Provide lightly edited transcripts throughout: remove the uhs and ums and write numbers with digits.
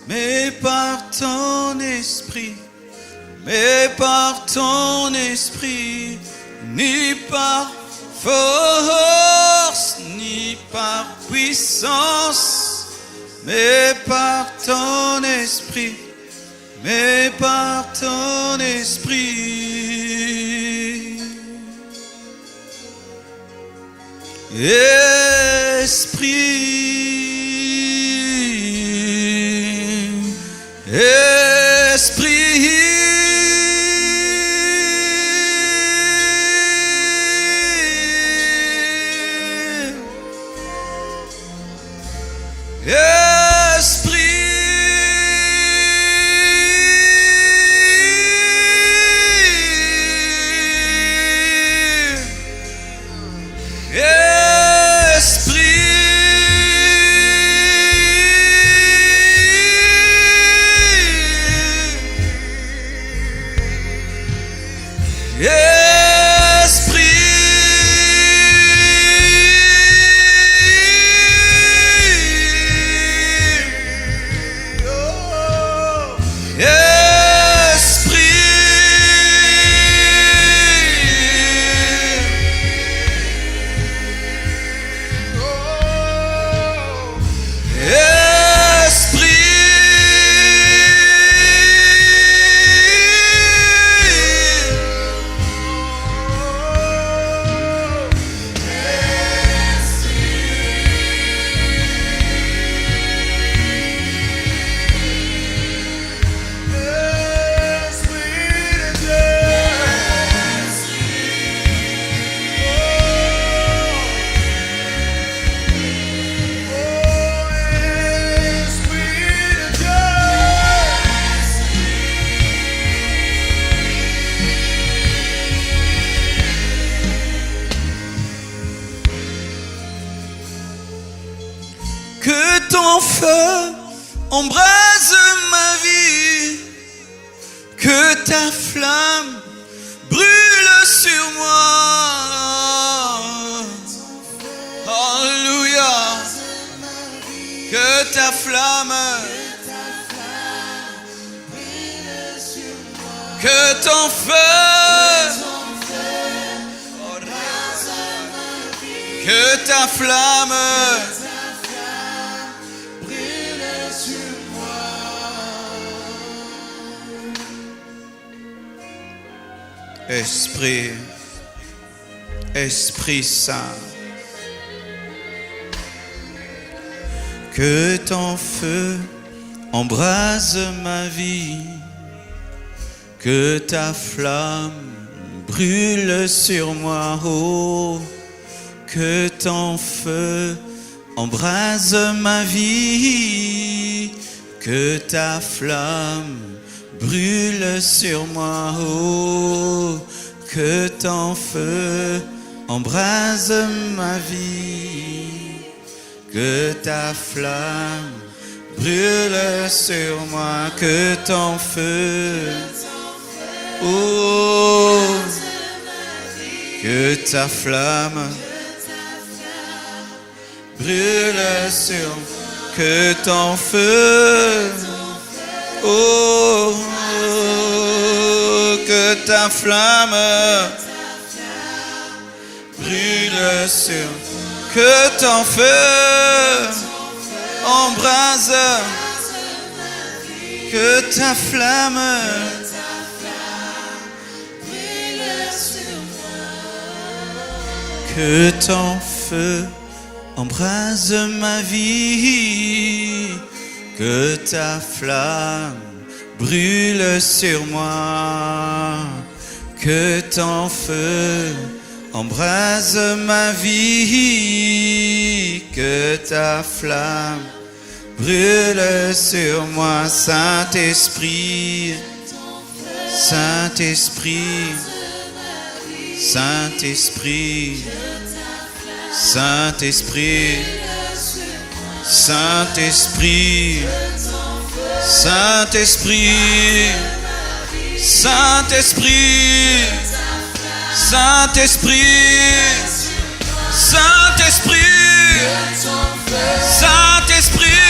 mais par ton esprit, mais par ton esprit, ni par force, ni par puissance, mais par ton esprit, mais par ton esprit. Que ton feu embrase ma vie, que ta flamme brûle sur moi. Alléluia. Que ta flamme, que ton feu, que ta flamme Esprit, Esprit Saint, que ton feu embrase ma vie, que ta flamme brûle sur moi, oh, que ton feu embrase ma vie, que ta flamme brûle sur moi, oh, que ton feu embrase ma vie, que ta flamme brûle sur moi, que ton feu, oh, que ta flamme brûle sur moi, que ton feu, oh, que ta flamme brûle sur, que ton feu embrase, que ta flamme brûle sur moi, que ton feu embrase ma vie, que ta flamme brûle sur moi, que ton feu embrase ma vie, que ta flamme brûle sur moi, Saint-Esprit, Saint-Esprit, Saint-Esprit, Saint-Esprit, Saint-Esprit, Saint-Esprit, Saint-Esprit, Saint-Esprit, Saint-Esprit, Saint-Esprit, Saint-Esprit,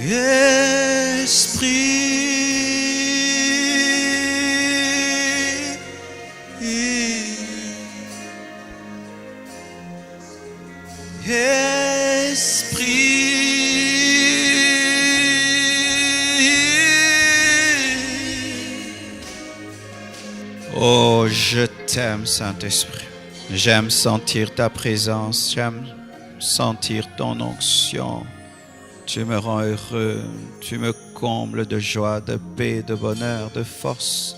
Esprit. Oh, je t'aime, Saint-Esprit. J'aime sentir ta présence, j'aime sentir ton onction. Tu me rends heureux, tu me combles de joie, de paix, de bonheur, de force.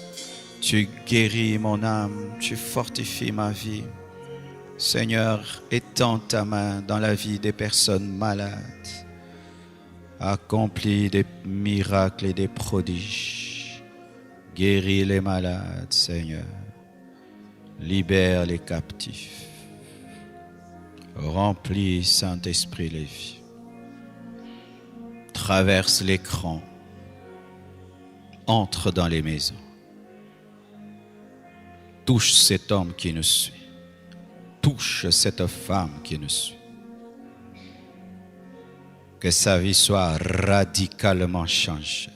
Tu guéris mon âme, tu fortifies ma vie. Seigneur, étends ta main dans la vie des personnes malades. Accomplis des miracles et des prodiges. Guéris les malades, Seigneur. Libère les captifs. Remplis, Saint-Esprit, les vies. Traverse l'écran. Entre dans les maisons. Touche cet homme qui nous suit. Touche cette femme qui nous suit. Que sa vie soit radicalement changée.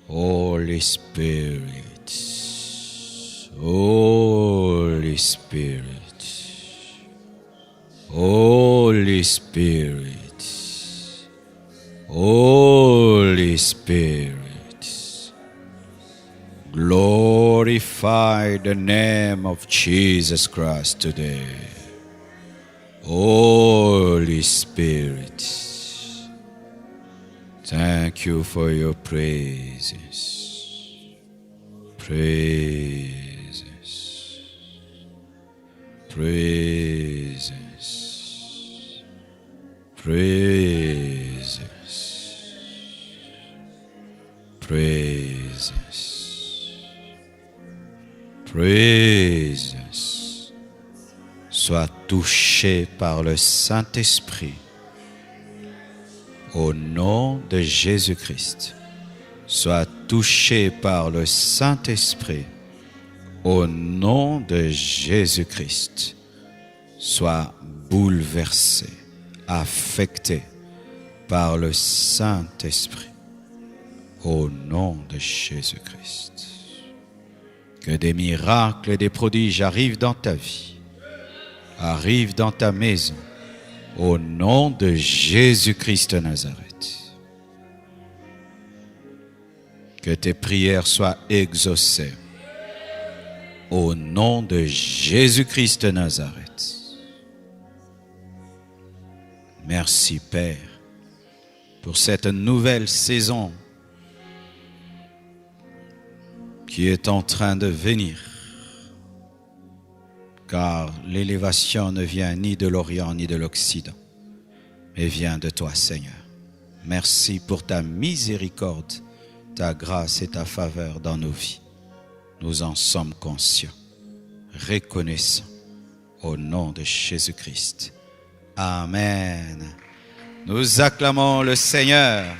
Holy Spirit. Holy Spirit. Holy Spirit. Holy Spirit. Glorify the name of Jesus Christ today. Holy Spirit. Thank you for your praises. Praises. Praises. Praises. Praises. Praises. Sois touché par le Saint-Esprit. Au nom de Jésus-Christ. Sois touché par le Saint-Esprit. Au nom de Jésus-Christ. Sois bouleversé, affecté par le Saint-Esprit. Au nom de Jésus-Christ. Que des miracles et des prodiges arrivent dans ta vie, arrivent dans ta maison, au nom de Jésus-Christ de Nazareth. Que tes prières soient exaucées, au nom de Jésus-Christ de Nazareth. Merci Père pour cette nouvelle saison qui est en train de venir, car l'élévation ne vient ni de l'Orient ni de l'Occident, mais vient de toi, Seigneur. Merci pour ta miséricorde, ta grâce et ta faveur dans nos vies. Nous en sommes conscients, reconnaissants, au nom de Jésus-Christ. Amen. Nous acclamons le Seigneur.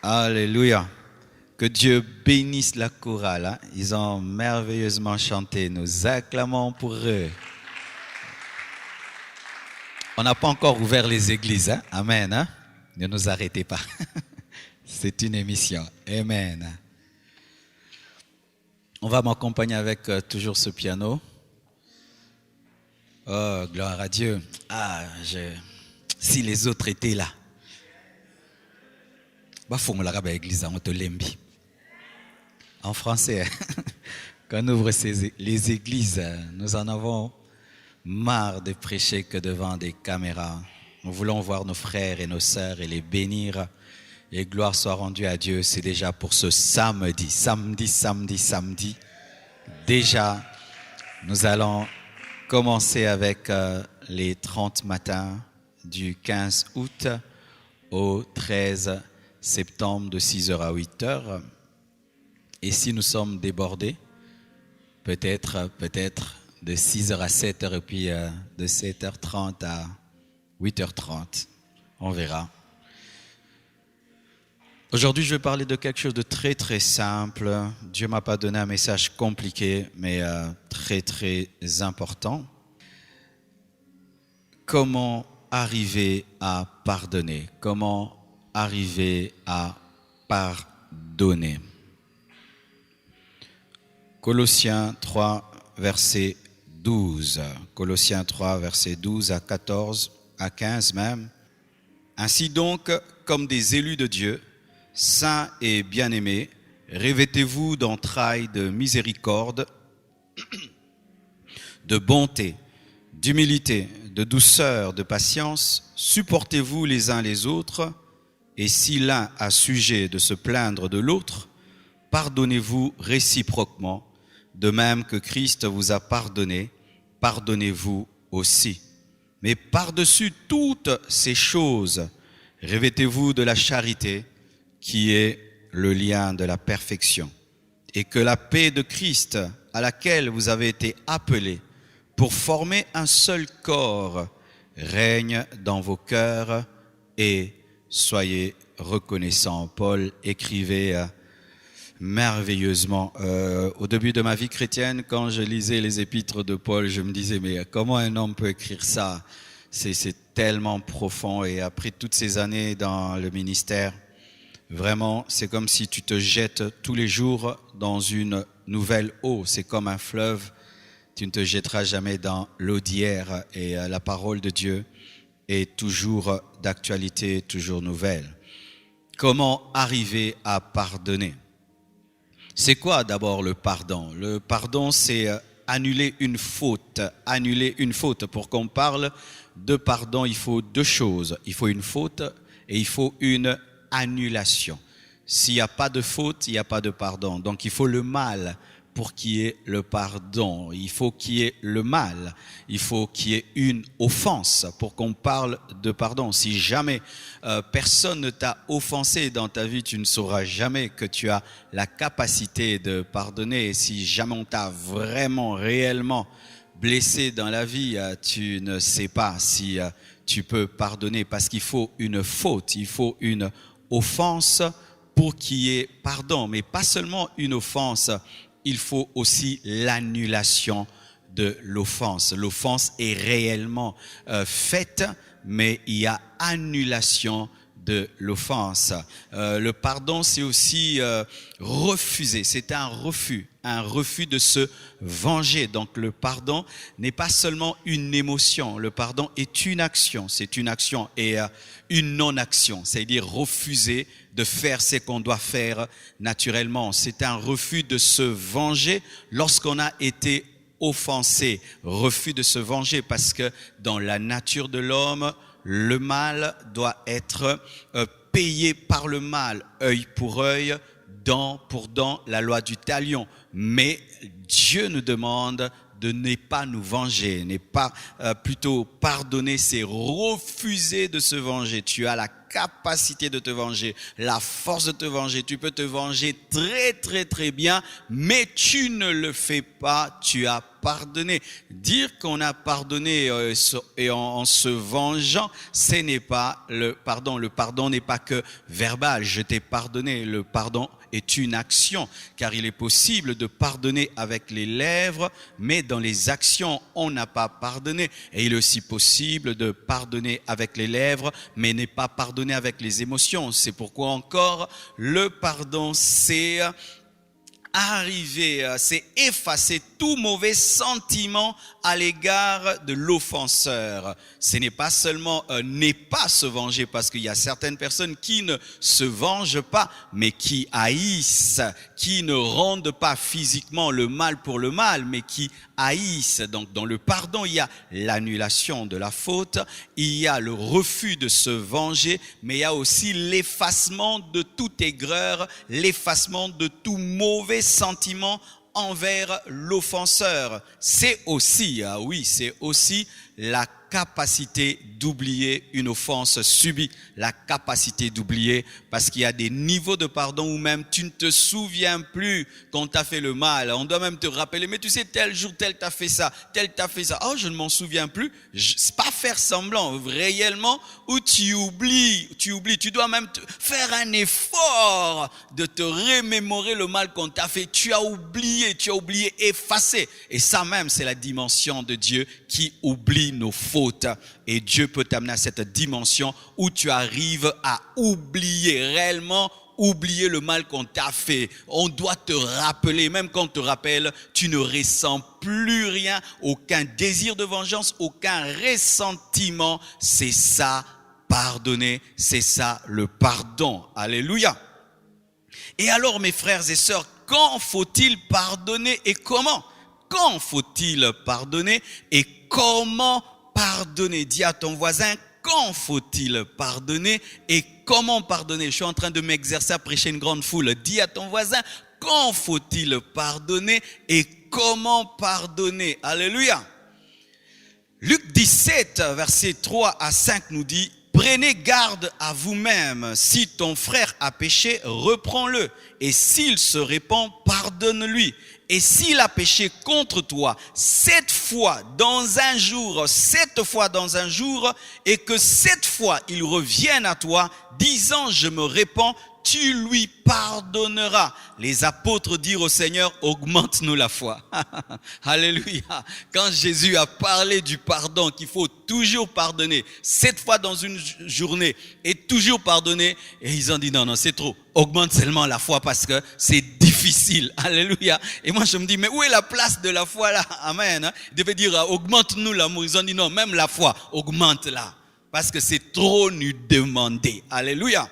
Alléluia. Que Dieu bénisse la chorale. Hein? Ils ont merveilleusement chanté. Nous acclamons pour eux. On n'a pas encore ouvert les églises. Hein? Amen. Hein? Ne nous arrêtez pas. C'est une émission. Amen. On va m'accompagner avec toujours ce piano. Oh, gloire à Dieu. Si les autres étaient là. En français, quand on ouvre les églises, nous en avons marre de prêcher que devant des caméras. Nous voulons voir nos frères et nos sœurs et les bénir. Et gloire soit rendue à Dieu. C'est déjà pour ce samedi. Samedi. Déjà, nous allons commencer avec les 30 matins du 15 août au 13 septembre de 6h à 8h. Et si nous sommes débordés, peut-être de 6h à 7h et puis de 7h30 à 8h30. On verra. Aujourd'hui, je vais parler de quelque chose de très très simple. Dieu ne m'a pas donné un message compliqué, mais très très important. Comment arriver à pardonner? Comment arriver à pardonner? Colossiens 3, verset 12. Colossiens 3, verset 12 à 14, à 15 même. Ainsi donc, comme des élus de Dieu, saints et bien-aimés, revêtez-vous d'entrailles de miséricorde, de bonté, d'humilité, de douceur, de patience. Supportez-vous les uns les autres, et si l'un a sujet de se plaindre de l'autre, pardonnez-vous réciproquement, de même que Christ vous a pardonné, pardonnez-vous aussi. Mais par-dessus toutes ces choses, revêtez-vous de la charité, qui est le lien de la perfection. Et que la paix de Christ, à laquelle vous avez été appelés, pour former un seul corps, règne dans vos cœurs et soyez reconnaissants. Paul écrivait merveilleusement. Au début de ma vie chrétienne, quand je lisais les épîtres de Paul, je me disais, mais comment un homme peut écrire ça? C'est tellement profond. Et après toutes ces années dans le ministère, vraiment, c'est comme si tu te jettes tous les jours dans une nouvelle eau. C'est comme un fleuve. Tu ne te jetteras jamais dans l'eau d'hier. Et la parole de Dieu est toujours d'actualité, toujours nouvelle. Comment arriver à pardonner? C'est quoi d'abord le pardon? Le pardon, c'est annuler une faute. Annuler une faute. Pour qu'on parle de pardon, il faut deux choses. Il faut une faute et il faut une annulation. S'il n'y a pas de faute, il n'y a pas de pardon. Donc il faut le mal pour qu'il y ait le pardon. Il faut qu'il y ait le mal. Il faut qu'il y ait une offense pour qu'on parle de pardon. Si jamais personne ne t'a offensé dans ta vie, tu ne sauras jamais que tu as la capacité de pardonner. Et si jamais on t'a vraiment, réellement blessé dans la vie, tu ne sais pas si tu peux pardonner parce qu'il faut une faute, il faut une offense pour qu'il y ait pardon. Mais pas seulement une offense, il faut aussi l'annulation de l'offense. L'offense est réellement faite, mais il y a annulation de l'offense. Le pardon, c'est aussi refuser. C'est un refus de se venger. Donc le pardon n'est pas seulement une émotion. Le pardon est une action. C'est une action et une non-action. C'est-à-dire refuser de faire ce qu'on doit faire naturellement. C'est un refus de se venger lorsqu'on a été offensé. Refus de se venger parce que dans la nature de l'homme, le mal doit être payé par le mal, œil pour œil, dent pour dent, la loi du talion. Mais Dieu nous demande de ne pas nous venger, n'est pas plutôt pardonner, c'est refuser de se venger. Tu as la capacité de te venger, la force de te venger. Tu peux te venger très très très bien, mais tu ne le fais pas, tu as pardonné. Dire qu'on a pardonné et en se vengeant, ce n'est pas le pardon. Le pardon n'est pas que verbal, je t'ai pardonné. Le pardon est une action, car il est possible de pardonner avec les lèvres, mais dans les actions, on n'a pas pardonné. Et il est aussi possible de pardonner avec les lèvres, mais n'est pas pardonné avec les émotions. C'est pourquoi encore, le pardon, c'est arriver, c'est effacer tout mauvais sentiment à l'égard de l'offenseur. Ce n'est pas seulement n'est pas se venger, parce qu'il y a certaines personnes qui ne se vengent pas, mais qui haïssent, qui ne rendent pas physiquement le mal pour le mal, mais qui haïssent. Donc dans le pardon, il y a l'annulation de la faute, il y a le refus de se venger, mais il y a aussi l'effacement de toute aigreur, l'effacement de tout mauvais sentiment envers l'offenseur. C'est aussi, c'est aussi la capacité d'oublier une offense subie, la capacité d'oublier, parce qu'il y a des niveaux de pardon où même tu ne te souviens plus qu'on t'a fait le mal. On doit même te rappeler, mais tu sais, tel jour, tel t'a fait ça, tel t'a fait ça. Oh, je ne m'en souviens plus. C'est pas faire semblant, réellement, ou tu oublies. Tu dois même faire un effort de te remémorer le mal qu'on t'a fait. Tu as oublié effacé. Et ça même, c'est la dimension de Dieu qui oublie. oublie nos fautes. Et Dieu peut t'amener à cette dimension où tu arrives à oublier réellement, oublier le mal qu'on t'a fait. On doit te rappeler, même quand on te rappelle, tu ne ressens plus rien, aucun désir de vengeance, aucun ressentiment. C'est ça, pardonner, c'est ça le pardon. Alléluia. Et alors mes frères et sœurs, quand faut-il pardonner et comment? Quand faut-il pardonner et comment pardonner? Dis à ton voisin, quand faut-il pardonner et comment pardonner? Je suis en train de m'exercer à prêcher une grande foule. Dis à ton voisin, quand faut-il pardonner et comment pardonner? Alléluia. Luc 17, versets 3 à 5 nous dit, prenez garde à vous-même. Si ton frère a péché, reprends-le. Et s'il se répand, pardonne-lui. Et s'il a péché contre toi 7 fois dans un jour, et que 7 fois il revienne à toi, disant je me répands, tu lui pardonneras. Les apôtres dirent au Seigneur, augmente-nous la foi. Alléluia. Quand Jésus a parlé du pardon, qu'il faut toujours pardonner, 7 fois dans une journée, et toujours pardonner, et ils ont dit non, c'est trop. Augmente seulement la foi parce que c'est difficile. Alléluia. Et moi je me dis, mais où est la place de la foi là? Amen. Il devait dire, augmente-nous l'amour. Ils ont dit non, même la foi, augmente-la. Parce que c'est trop nous demander. Alléluia.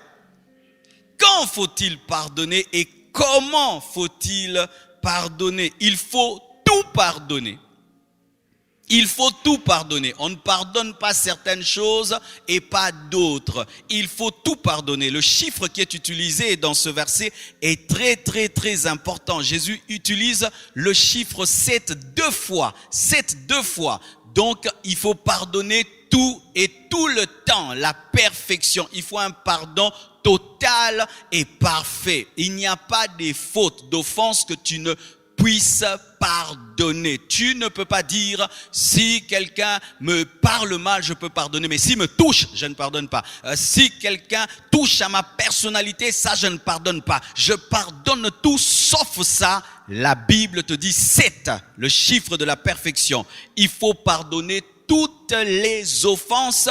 Quand faut-il pardonner et comment faut-il pardonner? Il faut tout pardonner. Il faut tout pardonner. On ne pardonne pas certaines choses et pas d'autres. Il faut tout pardonner. Le chiffre qui est utilisé dans ce verset est très important. Jésus utilise le chiffre 7 deux fois. 7 deux fois. Donc, il faut pardonner tout et tout le temps. La perfection. Il faut un pardon total et parfait. Il n'y a pas de fautes, d'offenses que tu ne puisses pardonner. Tu ne peux pas dire, si quelqu'un me parle mal, je peux pardonner, mais s'il me touche, je ne pardonne pas. Si quelqu'un touche à ma personnalité, ça je ne pardonne pas. Je pardonne tout sauf ça. La Bible te dit 7, le chiffre de la perfection. Il faut pardonner toutes les offenses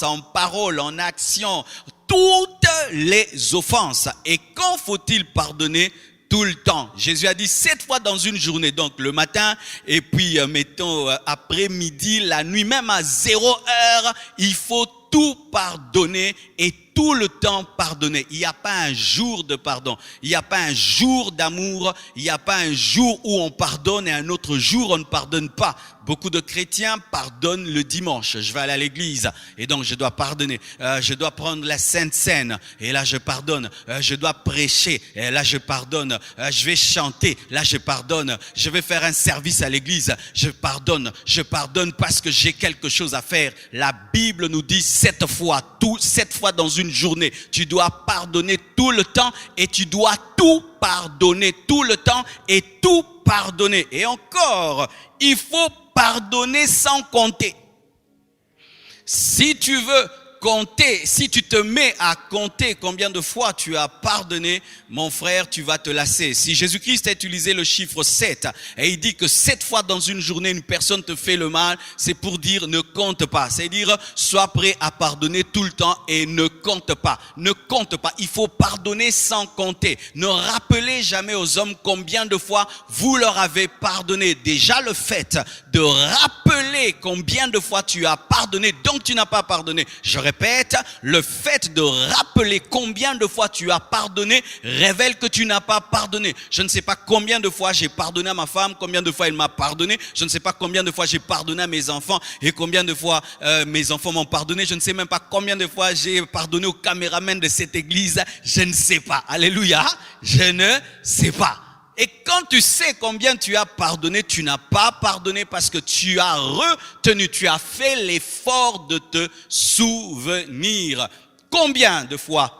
en parole, en action, toutes les offenses. Et quand faut-il pardonner? Tout le temps. Jésus a dit 7 fois dans une journée, donc le matin et puis mettons après-midi, la nuit, même à 0 heure, il faut tout pardonner et tout le temps pardonner. Il n'y a pas un jour de pardon, il n'y a pas un jour d'amour, il n'y a pas un jour où on pardonne et un autre jour on ne pardonne pas. Beaucoup de chrétiens pardonnent le dimanche. Je vais aller à l'église et donc je dois pardonner. Je dois prendre la Sainte Seine et là je pardonne. Je dois prêcher et là je pardonne. Je vais chanter, là je pardonne. Je vais faire un service à l'église, je pardonne. Je pardonne parce que j'ai quelque chose à faire. La Bible nous dit 7 fois, 7 fois dans une journée. Tu dois pardonner tout le temps et tu dois tout pardonner tout le temps et tout pardonner. Et encore, il faut pardonner sans compter. Si tu veux compter, si tu te mets à compter combien de fois tu as pardonné, mon frère, tu vas te lasser. Si Jésus-Christ a utilisé le chiffre 7 et il dit que 7 fois dans une journée une personne te fait le mal, c'est pour dire ne compte pas. C'est-à-dire sois prêt à pardonner tout le temps et ne compte pas. Ne compte pas. Il faut pardonner sans compter. Ne rappelez jamais aux hommes combien de fois vous leur avez pardonné. Déjà le fait de rappeler combien de fois tu as pardonné, donc tu n'as pas pardonné. Je répète, le fait de rappeler combien de fois tu as pardonné révèle que tu n'as pas pardonné. Je ne sais pas combien de fois j'ai pardonné à ma femme, combien de fois elle m'a pardonné. Je ne sais pas combien de fois j'ai pardonné à mes enfants et combien de fois mes enfants m'ont pardonné. Je ne sais même pas combien de fois j'ai pardonné au caméraman de cette église. Je ne sais pas. Alléluia. Je ne sais pas. Et quand tu sais combien tu as pardonné, tu n'as pas pardonné parce que tu as retenu, tu as fait l'effort de te souvenir. Combien de fois?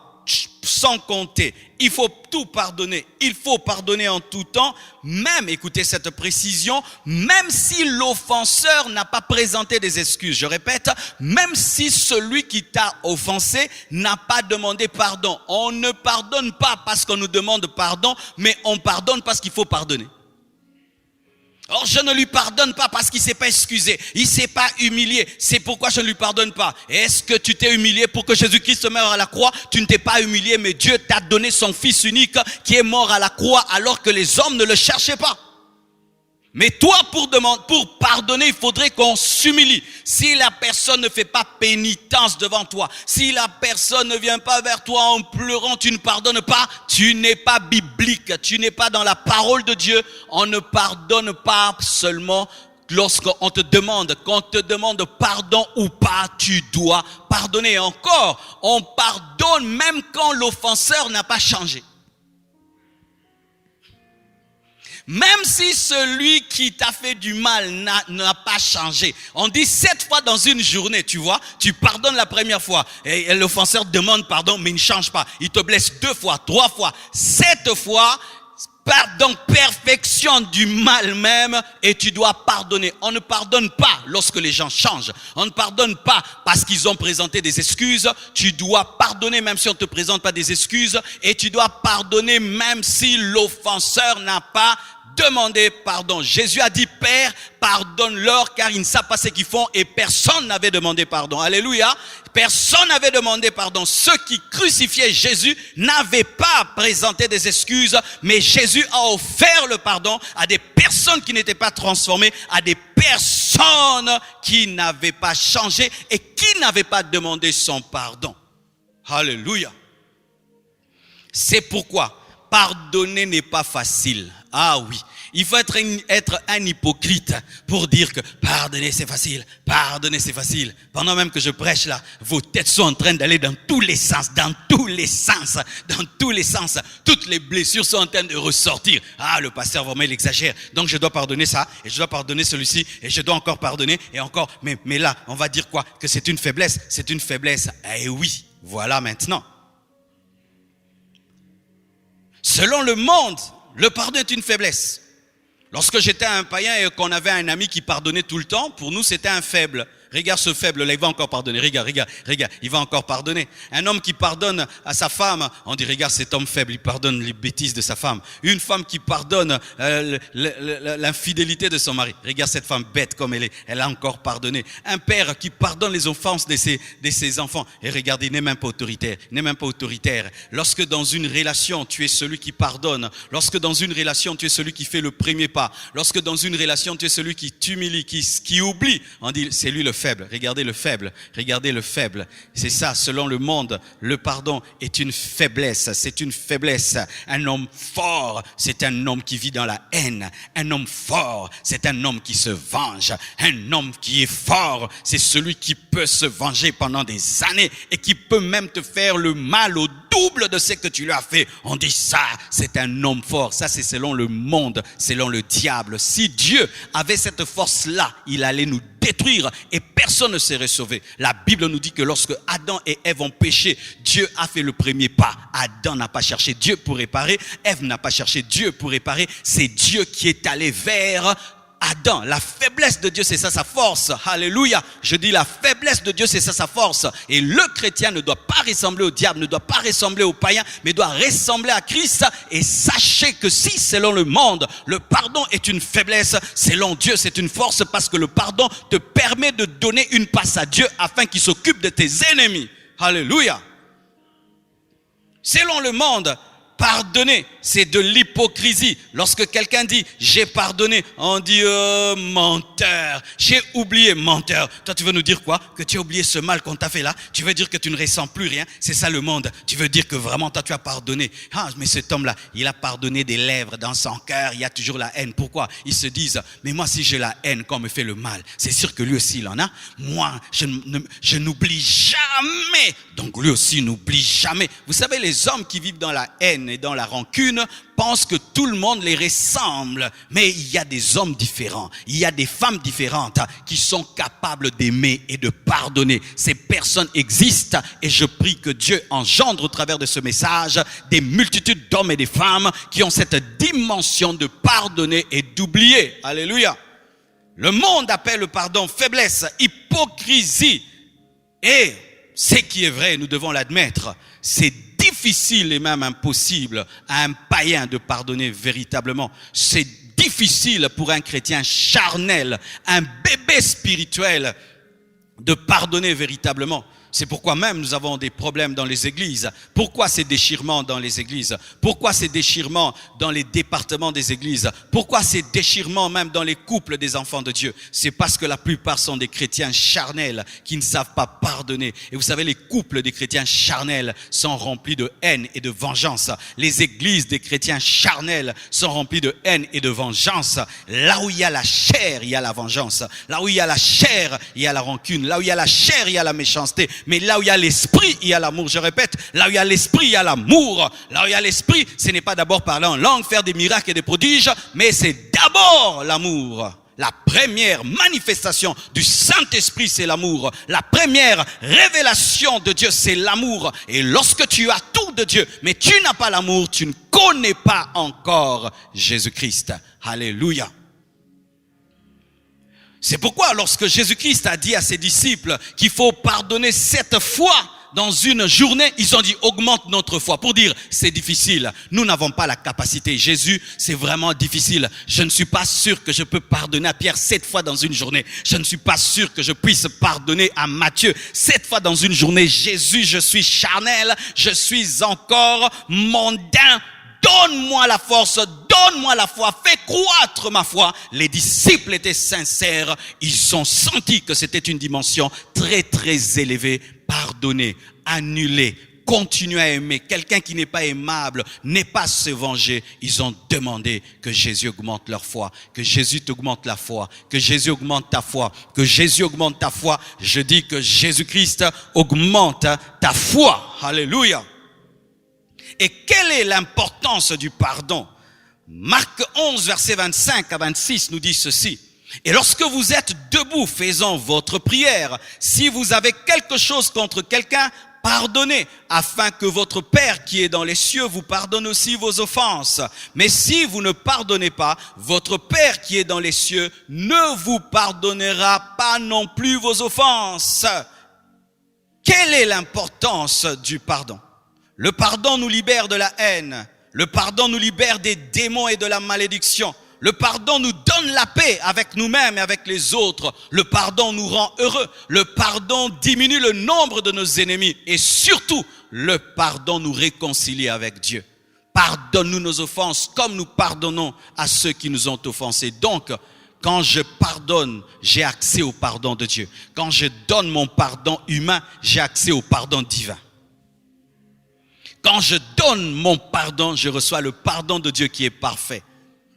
Sans compter. Il faut tout pardonner. Il faut pardonner en tout temps. Même, écoutez cette précision, même si l'offenseur n'a pas présenté des excuses. Je répète, même si celui qui t'a offensé n'a pas demandé pardon. On ne pardonne pas parce qu'on nous demande pardon, mais on pardonne parce qu'il faut pardonner. Or, je ne lui pardonne pas parce qu'il ne s'est pas excusé. Il ne s'est pas humilié. C'est pourquoi je ne lui pardonne pas. Est-ce que tu t'es humilié pour que Jésus-Christ meure à la croix? Tu ne t'es pas humilié, mais Dieu t'a donné son Fils unique qui est mort à la croix alors que les hommes ne le cherchaient pas. Mais toi, pour pardonner, il faudrait qu'on s'humilie. Si la personne ne fait pas pénitence devant toi, si la personne ne vient pas vers toi en pleurant, tu ne pardonnes pas, tu n'es pas biblique, tu n'es pas dans la parole de Dieu. On ne pardonne pas seulement lorsqu'on te demande, qu'on te demande pardon ou pas, tu dois pardonner. Et encore, on pardonne même quand l'offenseur n'a pas changé. Même si celui qui t'a fait du mal n'a pas changé. On dit 7 fois dans une journée, tu vois. Tu pardonnes la première fois. Et l'offenseur demande pardon, mais il ne change pas. Il te blesse 2 fois, 3 fois, 7 fois. Donc, perfection du mal même, et tu dois pardonner. On ne pardonne pas lorsque les gens changent. On ne pardonne pas parce qu'ils ont présenté des excuses. Tu dois pardonner même si on ne te présente pas des excuses. Et tu dois pardonner même si l'offenseur n'a pas demandé pardon. Jésus a dit, Père, pardonne-leur car ils ne savent pas ce qu'ils font, et personne n'avait demandé pardon. Alléluia. Personne n'avait demandé pardon. Ceux qui crucifiaient Jésus n'avaient pas présenté des excuses, mais Jésus a offert le pardon à des personnes qui n'étaient pas transformées, à des personnes qui n'avaient pas changé et qui n'avaient pas demandé son pardon. Alléluia. C'est pourquoi pardonner n'est pas facile. Ah oui, il faut être un hypocrite pour dire que pardonner c'est facile, pardonner c'est facile. Pendant même que je prêche là, vos têtes sont en train d'aller dans tous les sens, dans tous les sens, dans tous les sens. Toutes les blessures sont en train de ressortir. Ah, le pasteur vraiment il exagère. Donc je dois pardonner ça, et je dois pardonner celui-ci, et je dois encore pardonner, et encore. Mais là, on va dire quoi? Que c'est une faiblesse, c'est une faiblesse. Eh oui, voilà maintenant. Selon le monde, le pardon est une faiblesse. Lorsque j'étais un païen et qu'on avait un ami qui pardonnait tout le temps, pour nous c'était un faible. Regarde ce faible là, il va encore pardonner. Regarde, il va encore pardonner. Un homme qui pardonne à sa femme, on dit regarde cet homme faible, il pardonne les bêtises de sa femme. Une femme qui pardonne l'infidélité de son mari. Regarde cette femme bête comme elle est, elle a encore pardonné. Un père qui pardonne les offenses de ses enfants. Et regarde, il n'est même pas autoritaire. Lorsque dans une relation, tu es celui qui pardonne. Lorsque dans une relation, tu es celui qui fait le premier pas. Lorsque dans une relation, tu es celui qui t'humilie, qui oublie. On dit c'est lui le faible. Regardez le faible. C'est ça, selon le monde, le pardon est une faiblesse. C'est une faiblesse. Un homme fort, c'est un homme qui vit dans la haine. Un homme fort, c'est un homme qui se venge. Un homme qui est fort, c'est celui qui peut se venger pendant des années et qui peut même te faire le mal au double de ce que tu lui as fait. On dit ça, c'est un homme fort. Ça, c'est selon le monde, selon le diable. Si Dieu avait cette force-là, il allait nous détruire et personne ne serait sauvé. La Bible nous dit que lorsque Adam et Ève ont péché, Dieu a fait le premier pas. Adam n'a pas cherché Dieu pour réparer, Ève n'a pas cherché Dieu pour réparer, c'est Dieu qui est allé vers Adam. La faiblesse de Dieu, c'est ça sa force. Alléluia. Je dis la faiblesse de Dieu, c'est ça sa force. Et le chrétien ne doit pas ressembler au diable, ne doit pas ressembler au païen, mais doit ressembler à Christ. Et sachez que si, selon le monde, le pardon est une faiblesse, selon Dieu, c'est une force, parce que le pardon te permet de donner une passe à Dieu afin qu'il s'occupe de tes ennemis. Alléluia. Selon le monde, pardonner, c'est de l'hypocrisie. Lorsque quelqu'un dit « j'ai pardonné », on dit « menteur, j'ai oublié, menteur ». Toi, tu veux nous dire quoi? Que tu as oublié ce mal qu'on t'a fait là? Tu veux dire que tu ne ressens plus rien? C'est ça le monde. Tu veux dire que vraiment, toi, tu as pardonné. Ah, mais cet homme-là, il a pardonné des lèvres, dans son cœur, il y a toujours la haine. Pourquoi? Ils se disent « mais moi, si j'ai la haine, qu'on me fait le mal, c'est sûr que lui aussi, il en a. Moi, je n'oublie jamais. Donc, lui aussi, n'oublie jamais. » Vous savez, les hommes qui vivent dans la haine et dans la rancune pensent que tout le monde les ressemble, mais il y a des hommes différents, il y a des femmes différentes qui sont capables d'aimer et de pardonner. Ces personnes existent et je prie que Dieu engendre au travers de ce message des multitudes d'hommes et de femmes qui ont cette dimension de pardonner et d'oublier. Alléluia. Le monde appelle le pardon faiblesse, hypocrisie, et ce qui est vrai, nous devons l'admettre, c'est difficile et même impossible à un païen de pardonner véritablement. C'est difficile difficile pour un chrétien charnel, un bébé spirituel, de pardonner véritablement. C'est pourquoi même nous avons des problèmes dans les églises. Pourquoi ces déchirements dans les églises? Pourquoi ces déchirements dans les départements des églises? Pourquoi ces déchirements même dans les couples des enfants de Dieu? C'est parce que la plupart sont des chrétiens charnels qui ne savent pas pardonner. Et vous savez, les couples des chrétiens charnels sont remplis de haine et de vengeance. Les églises des chrétiens charnels sont remplies de haine et de vengeance. Là où il y a la chair, il y a la vengeance. Là où il y a la chair, il y a la rancune. Là où il y a la chair, il y a la méchanceté. Mais là où il y a l'esprit, il y a l'amour. Je répète, là où il y a l'esprit, il y a l'amour. Là où il y a l'esprit, ce n'est pas d'abord parler en langue, faire des miracles et des prodiges, mais c'est d'abord l'amour. La première manifestation du Saint-Esprit, c'est l'amour. La première révélation de Dieu, c'est l'amour. Et lorsque tu as tout de Dieu, mais tu n'as pas l'amour, tu ne connais pas encore Jésus-Christ. Alléluia. C'est pourquoi lorsque Jésus-Christ a dit à ses disciples qu'il faut pardonner 7 fois dans une journée, ils ont dit augmente notre foi. Pour dire c'est difficile, nous n'avons pas la capacité. Jésus, c'est vraiment difficile. Je ne suis pas sûr que je peux pardonner à Pierre 7 fois dans une journée. Je ne suis pas sûr que je puisse pardonner à Matthieu 7 fois dans une journée. Jésus, je suis charnel, je suis encore mondain. Donne-moi la force, donne-moi la foi, fais croître ma foi. Les disciples étaient sincères, ils ont senti que c'était une dimension très très élevée. Pardonner, annuler, continuer à aimer. Quelqu'un qui n'est pas aimable, n'est pas se venger. Ils ont demandé que Jésus augmente leur foi, que Jésus t'augmente la foi, que Jésus augmente ta foi, que Jésus augmente ta foi. Je dis que Jésus-Christ augmente ta foi. Alléluia. Et quelle est l'importance du pardon? Marc 11, verset 25 à 26 nous dit ceci. Et lorsque vous êtes debout faisant votre prière, si vous avez quelque chose contre quelqu'un, pardonnez, afin que votre Père qui est dans les cieux vous pardonne aussi vos offenses. Mais si vous ne pardonnez pas, votre Père qui est dans les cieux ne vous pardonnera pas non plus vos offenses. Quelle est l'importance du pardon? Le pardon nous libère de la haine. Le pardon nous libère des démons et de la malédiction. Le pardon nous donne la paix avec nous-mêmes et avec les autres. Le pardon nous rend heureux. Le pardon diminue le nombre de nos ennemis. Et surtout, le pardon nous réconcilie avec Dieu. Pardonne-nous nos offenses comme nous pardonnons à ceux qui nous ont offensés. Donc, quand je pardonne, j'ai accès au pardon de Dieu. Quand je donne mon pardon humain, j'ai accès au pardon divin. Quand je donne mon pardon, je reçois le pardon de Dieu qui est parfait.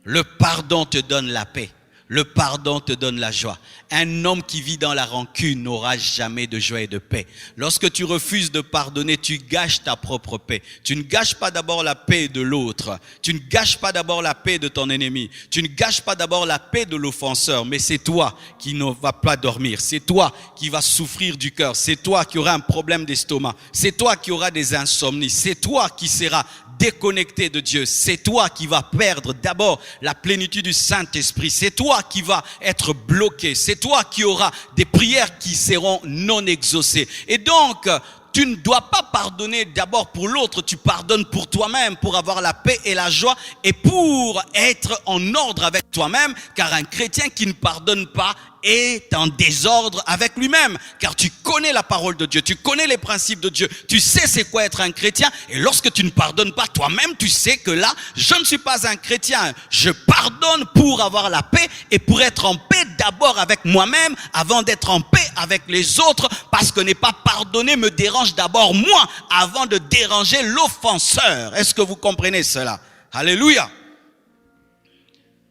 Le pardon te donne la paix. Le pardon te donne la joie. Un homme qui vit dans la rancune n'aura jamais de joie et de paix. Lorsque tu refuses de pardonner, tu gâches ta propre paix. Tu ne gâches pas d'abord la paix de l'autre. Tu ne gâches pas d'abord la paix de ton ennemi. Tu ne gâches pas d'abord la paix de l'offenseur. Mais c'est toi qui ne vas pas dormir. C'est toi qui vas souffrir du cœur. C'est toi qui auras un problème d'estomac. C'est toi qui auras des insomnies. C'est toi qui seras déconnecté de Dieu. C'est toi qui vas perdre d'abord la plénitude du Saint-Esprit. C'est toi qui vas être bloqué. C'est toi qui auras des prières qui seront non exaucées. Et donc, tu ne dois pas pardonner d'abord pour l'autre, tu pardonnes pour toi-même, pour avoir la paix et la joie et pour être en ordre avec toi-même, car un chrétien qui ne pardonne pas est en désordre avec lui-même, car tu connais la parole de Dieu, tu connais les principes de Dieu, tu sais c'est quoi être un chrétien, et lorsque tu ne pardonnes pas toi-même, tu sais que là, je ne suis pas un chrétien, je pardonne pour avoir la paix et pour être en paix d'abord avec moi-même avant d'être en paix avec les autres, parce que ne pas pardonner me dérange d'abord moi avant de déranger l'offenseur. Est-ce que vous comprenez cela? Alléluia.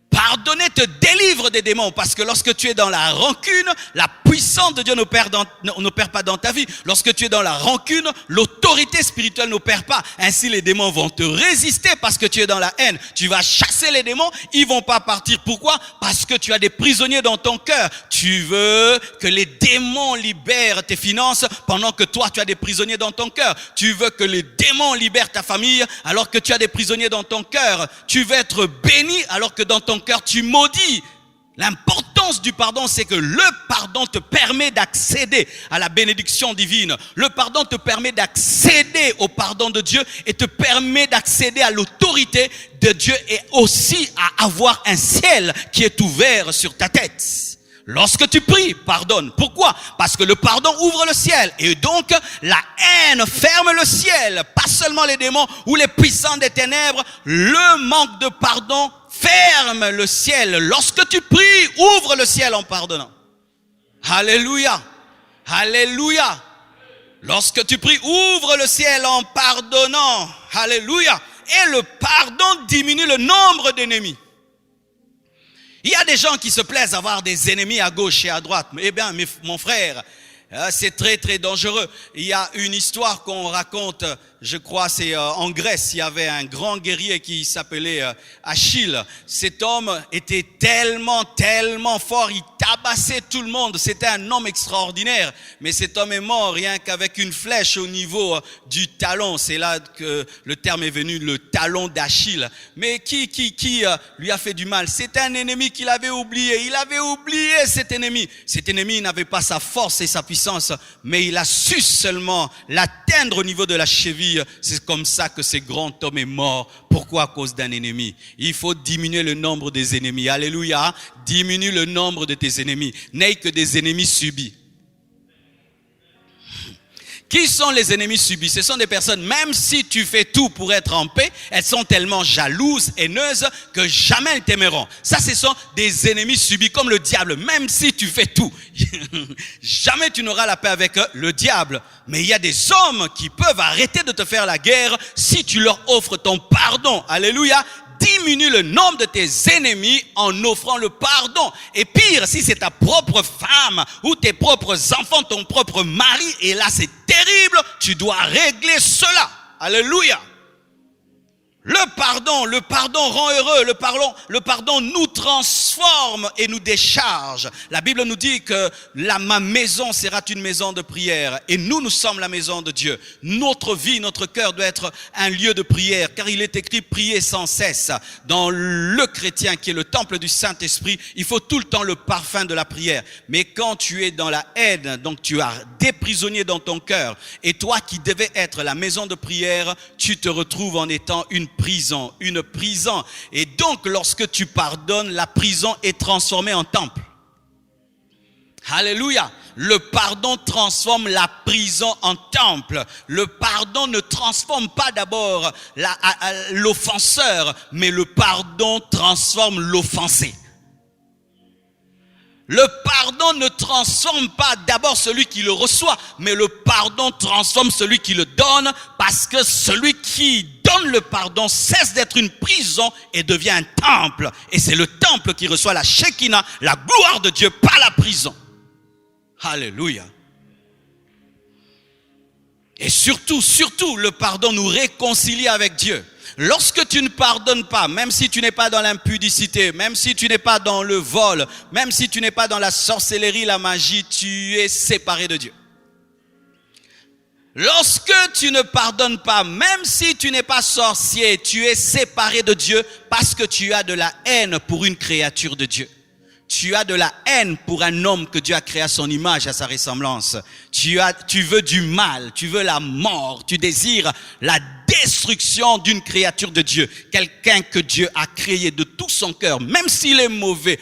Pardonner te délivre des démons, parce que lorsque tu es dans la rancune, la puissance de Dieu n'opère pas dans ta vie. Lorsque tu es dans la rancune, l'autorité spirituelle n'opère pas. Ainsi, les démons vont te résister parce que tu es dans la haine. Tu vas chasser les démons, ils vont pas partir. Pourquoi? Parce que tu as des prisonniers dans ton cœur. Tu veux que les démons libèrent tes finances pendant que toi, tu as des prisonniers dans ton cœur. Tu veux que les démons libèrent ta famille alors que tu as des prisonniers dans ton cœur. Tu veux être béni alors que dans ton cœur tu maudis. L'importance sens du pardon, c'est que le pardon te permet d'accéder à la bénédiction divine. Le pardon te permet d'accéder au pardon de Dieu et te permet d'accéder à l'autorité de Dieu et aussi à avoir un ciel qui est ouvert sur ta tête. Lorsque tu pries, pardonne. Pourquoi? Parce que le pardon ouvre le ciel. Et donc, la haine ferme le ciel. Pas seulement les démons ou les puissants des ténèbres. Le manque de pardon ferme le ciel. Lorsque tu pries, ouvre le ciel en pardonnant. Alléluia. Alléluia. Lorsque tu pries, ouvre le ciel en pardonnant. Alléluia. Et le pardon diminue le nombre d'ennemis. Il y a des gens qui se plaisent à avoir des ennemis à gauche et à droite. Eh bien, mon frère, c'est très très dangereux. Il y a une histoire qu'on raconte, je crois c'est en Grèce. Il y avait un grand guerrier qui s'appelait Achille. Cet homme était tellement fort, il tabassait tout le monde. C'était un homme extraordinaire. Mais cet homme est mort rien qu'avec une flèche au niveau du talon. C'est là que le terme est venu, le talon d'Achille. Mais qui lui a fait du mal? C'est un ennemi qu'il avait oublié. Il avait oublié cet ennemi. Cet ennemi n'avait pas sa force et sa puissance, mais il a su seulement l'atteindre au niveau de la cheville. C'est comme ça que ce grand homme est mort. Pourquoi? À cause d'un ennemi. Il faut diminuer le nombre des ennemis. Alléluia. Diminue le nombre de tes ennemis. N'aie que des ennemis subis. Qui sont les ennemis subis? Ce sont des personnes, même si tu fais tout pour être en paix, elles sont tellement jalouses, haineuses, que jamais elles t'aimeront. Ça, ce sont des ennemis subis, comme le diable. Même si tu fais tout, jamais tu n'auras la paix avec le diable. Mais il y a des hommes qui peuvent arrêter de te faire la guerre si tu leur offres ton pardon. Alléluia. Diminue le nombre de tes ennemis en offrant le pardon. Et pire, si c'est ta propre femme ou tes propres enfants, ton propre mari, et là c'est terrible, tu dois régler cela. Alléluia. Le pardon rend heureux, le pardon nous transforme et nous décharge. La Bible nous dit que ma maison sera une maison de prière et nous sommes la maison de Dieu. Notre vie, notre cœur doit être un lieu de prière car il est écrit prier sans cesse. Dans le chrétien qui est le temple du Saint-Esprit, il faut tout le temps le parfum de la prière. Mais quand tu es dans la haine, donc tu as des prisonniers dans ton cœur et toi qui devais être la maison de prière, tu te retrouves en étant une prison. Et donc, lorsque tu pardonnes, la prison est transformée en temple. Alléluia. Le pardon transforme la prison en temple. Le pardon ne transforme pas d'abord l'offenseur, mais le pardon transforme l'offensé. Le pardon ne transforme pas d'abord celui qui le reçoit, mais le pardon transforme celui qui le donne, parce que celui qui donne le pardon cesse d'être une prison et devient un temple. Et c'est le temple qui reçoit la Shekinah, la gloire de Dieu, pas la prison. Alléluia. Et surtout, le pardon nous réconcilie avec Dieu. Lorsque tu ne pardonnes pas, même si tu n'es pas dans l'impudicité, même si tu n'es pas dans le vol, même si tu n'es pas dans la sorcellerie, la magie, tu es séparé de Dieu. Lorsque tu ne pardonnes pas, même si tu n'es pas sorcier, tu es séparé de Dieu parce que tu as de la haine pour une créature de Dieu. Tu as de la haine pour un homme que Dieu a créé à son image, à sa ressemblance. Tu veux du mal, tu veux la mort, tu désires la destruction d'une créature de Dieu. Quelqu'un que Dieu a créé de tout son cœur, même s'il est mauvais,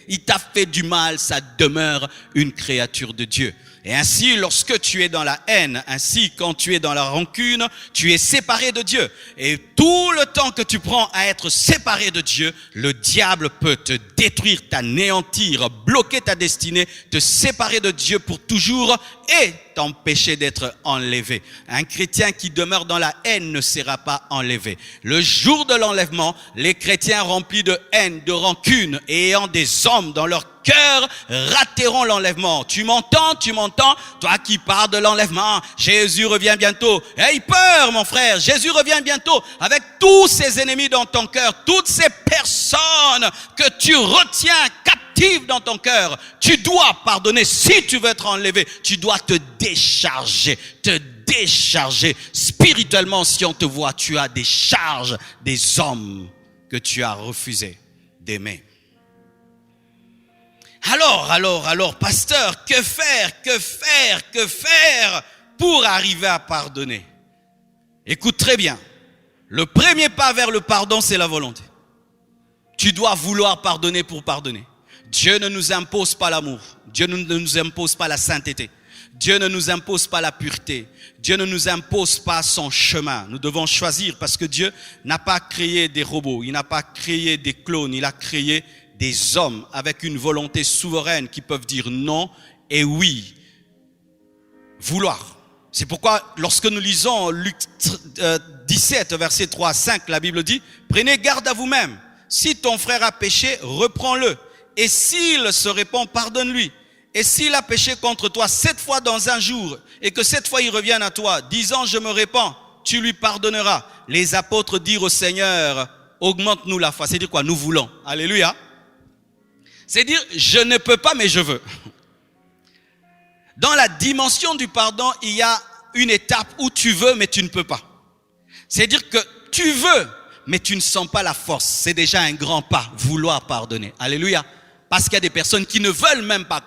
il t'a fait du mal, ça demeure une créature de Dieu. Et ainsi, lorsque tu es dans la haine, ainsi quand tu es dans la rancune, tu es séparé de Dieu. Et tout le temps que tu prends à être séparé de Dieu, le diable peut te détruire, t'anéantir, bloquer ta destinée, te séparer de Dieu pour toujours et t'empêcher d'être enlevé. Un chrétien qui demeure dans la haine ne sera pas enlevé. Le jour de l'enlèvement, les chrétiens remplis de haine, de rancune et ayant des hommes dans leur cœur rateront l'enlèvement. Tu m'entends? Toi qui parles de l'enlèvement, Jésus revient bientôt. Aie peur, mon frère, Jésus revient bientôt avec tous ses ennemis dans ton cœur, toutes ces personnes que tu retiens captives dans ton cœur. Tu dois pardonner si tu veux être enlevé. Tu dois te décharger spirituellement. Si on te voit, tu as des charges des hommes que tu as refusé d'aimer. Alors, pasteur, que faire pour arriver à pardonner? Écoute très bien. Le premier pas vers le pardon, c'est la volonté. Tu dois vouloir pardonner pour pardonner. Dieu ne nous impose pas l'amour. Dieu ne nous impose pas la sainteté. Dieu ne nous impose pas la pureté. Dieu ne nous impose pas son chemin. Nous devons choisir parce que Dieu n'a pas créé des robots. Il n'a pas créé des clones. Il a créé des hommes avec une volonté souveraine qui peuvent dire non et oui. Vouloir. C'est pourquoi lorsque nous lisons Luc 17, verset 3 à 5, la Bible dit « Prenez garde à vous-même. Si ton frère a péché, reprends-le. Et s'il se répand, pardonne-lui. Et s'il a péché contre toi 7 fois dans un jour, et que 7 fois il revienne à toi, disant je me répands, tu lui pardonneras. » Les apôtres dirent au Seigneur, augmente-nous la foi. C'est dire quoi? Nous voulons. Alléluia. C'est dire, je ne peux pas, mais je veux. Dans la dimension du pardon, il y a une étape où tu veux, mais tu ne peux pas. C'est dire que tu veux, mais tu ne sens pas la force. C'est déjà un grand pas, vouloir pardonner. Alléluia. Parce qu'il y a des personnes qui ne veulent même pas.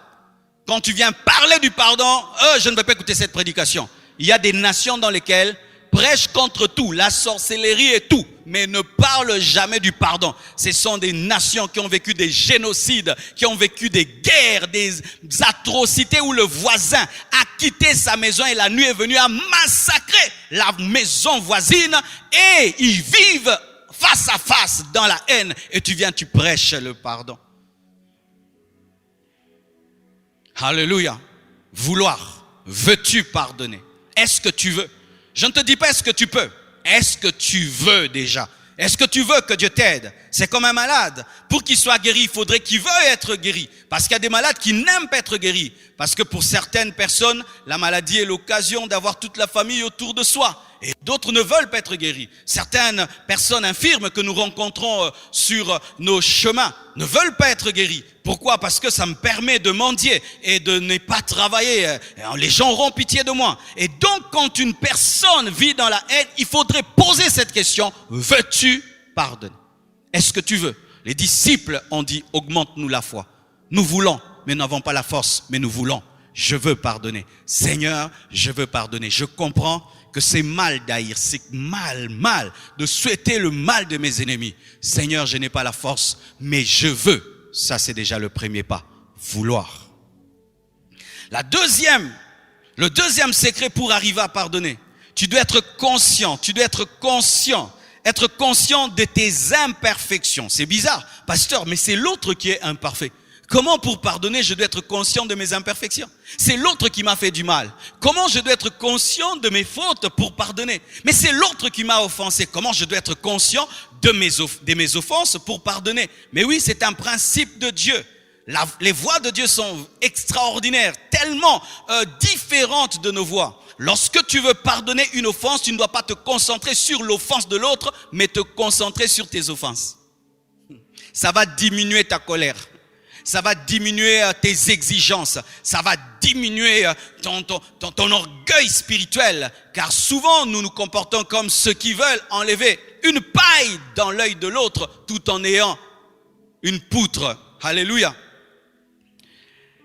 Quand tu viens parler du pardon, je ne veux pas écouter cette prédication. Il y a des nations dans lesquelles prêchent contre tout, la sorcellerie et tout, mais ne parlent jamais du pardon. Ce sont des nations qui ont vécu des génocides, qui ont vécu des guerres, des atrocités où le voisin a quitté sa maison et la nuit est venue à massacrer la maison voisine et ils vivent face à face dans la haine et tu viens, tu prêches le pardon. Alléluia. Vouloir. Veux-tu pardonner? Est-ce que tu veux? Je ne te dis pas est-ce que tu peux. Est-ce que tu veux déjà? Est-ce que tu veux que Dieu t'aide? C'est comme un malade. Pour qu'il soit guéri, il faudrait qu'il veuille être guéri. Parce qu'il y a des malades qui n'aiment pas être guéris. Parce que pour certaines personnes, la maladie est l'occasion d'avoir toute la famille autour de soi. Et d'autres ne veulent pas être guéris. Certaines personnes infirmes que nous rencontrons sur nos chemins ne veulent pas être guéris. Pourquoi? Parce que ça me permet de mendier et de ne pas travailler. Les gens auront pitié de moi. Et donc, quand une personne vit dans la haine, il faudrait poser cette question. Veux-tu pardonner? Est-ce que tu veux? Les disciples ont dit, augmente-nous la foi. Nous voulons, mais nous n'avons pas la force, mais nous voulons. Je veux pardonner. Seigneur, je veux pardonner. Je comprends que c'est mal d'haïr, c'est mal de souhaiter le mal de mes ennemis. Seigneur, je n'ai pas la force, mais je veux. Ça, c'est déjà le premier pas. Vouloir. Le deuxième secret pour arriver à pardonner, tu dois être conscient de tes imperfections. C'est bizarre, pasteur, mais c'est l'autre qui est imparfait. Comment pour pardonner, je dois être conscient de mes imperfections? C'est l'autre qui m'a fait du mal. Comment je dois être conscient de mes fautes pour pardonner? Mais c'est l'autre qui m'a offensé. Comment je dois être conscient de mes offenses pour pardonner? Mais oui, c'est un principe de Dieu. Les voies de Dieu sont extraordinaires, tellement différentes de nos voies. Lorsque tu veux pardonner une offense, tu ne dois pas te concentrer sur l'offense de l'autre, mais te concentrer sur tes offenses. Ça va diminuer ta colère. Ça va diminuer tes exigences. Ça va diminuer ton orgueil spirituel. Car souvent, nous nous comportons comme ceux qui veulent enlever une paille dans l'œil de l'autre tout en ayant une poutre. Alléluia.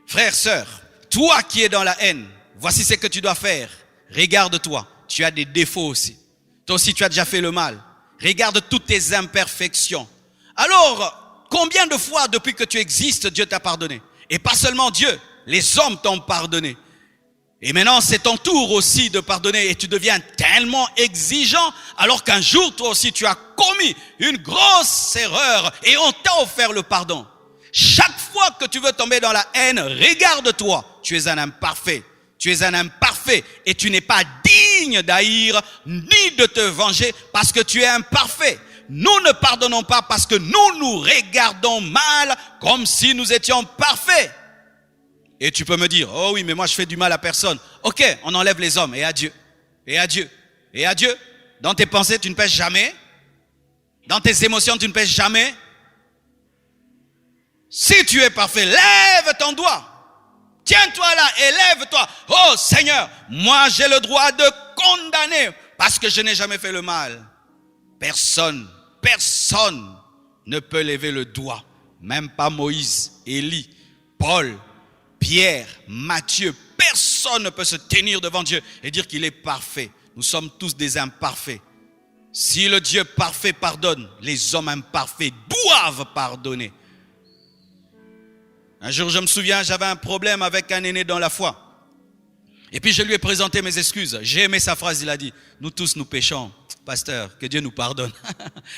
Frère, sœur, toi qui es dans la haine, voici ce que tu dois faire. Regarde-toi. Tu as des défauts aussi. Toi aussi, tu as déjà fait le mal. Regarde toutes tes imperfections. Alors, combien de fois depuis que tu existes, Dieu t'a pardonné? Et pas seulement Dieu, les hommes t'ont pardonné. Et maintenant, c'est ton tour aussi de pardonner et tu deviens tellement exigeant alors qu'un jour, toi aussi, tu as commis une grosse erreur et on t'a offert le pardon. Chaque fois que tu veux tomber dans la haine, regarde-toi. Tu es un imparfait. Tu es un imparfait et tu n'es pas digne d'haïr ni de te venger parce que tu es imparfait. Nous ne pardonnons pas parce que nous nous regardons mal comme si nous étions parfaits. Et tu peux me dire, oh oui, mais moi je fais du mal à personne. Ok, on enlève les hommes et adieu. Et adieu. Et adieu. Dans tes pensées, tu ne pèches jamais. Dans tes émotions, tu ne pèches jamais. Si tu es parfait, lève ton doigt. Tiens-toi là et lève-toi. Oh Seigneur, moi j'ai le droit de condamner parce que je n'ai jamais fait le mal. Personne ne peut lever le doigt. Même pas Moïse, Élie, Paul, Pierre, Matthieu, personne ne peut se tenir devant Dieu et dire qu'il est parfait. Nous sommes tous des imparfaits. Si le Dieu parfait pardonne, les hommes imparfaits doivent pardonner. Un jour, je me souviens, j'avais un problème avec un aîné dans la foi. Et puis je lui ai présenté mes excuses. J'ai aimé sa phrase, il a dit, nous tous nous péchons. Pasteur, que Dieu nous pardonne.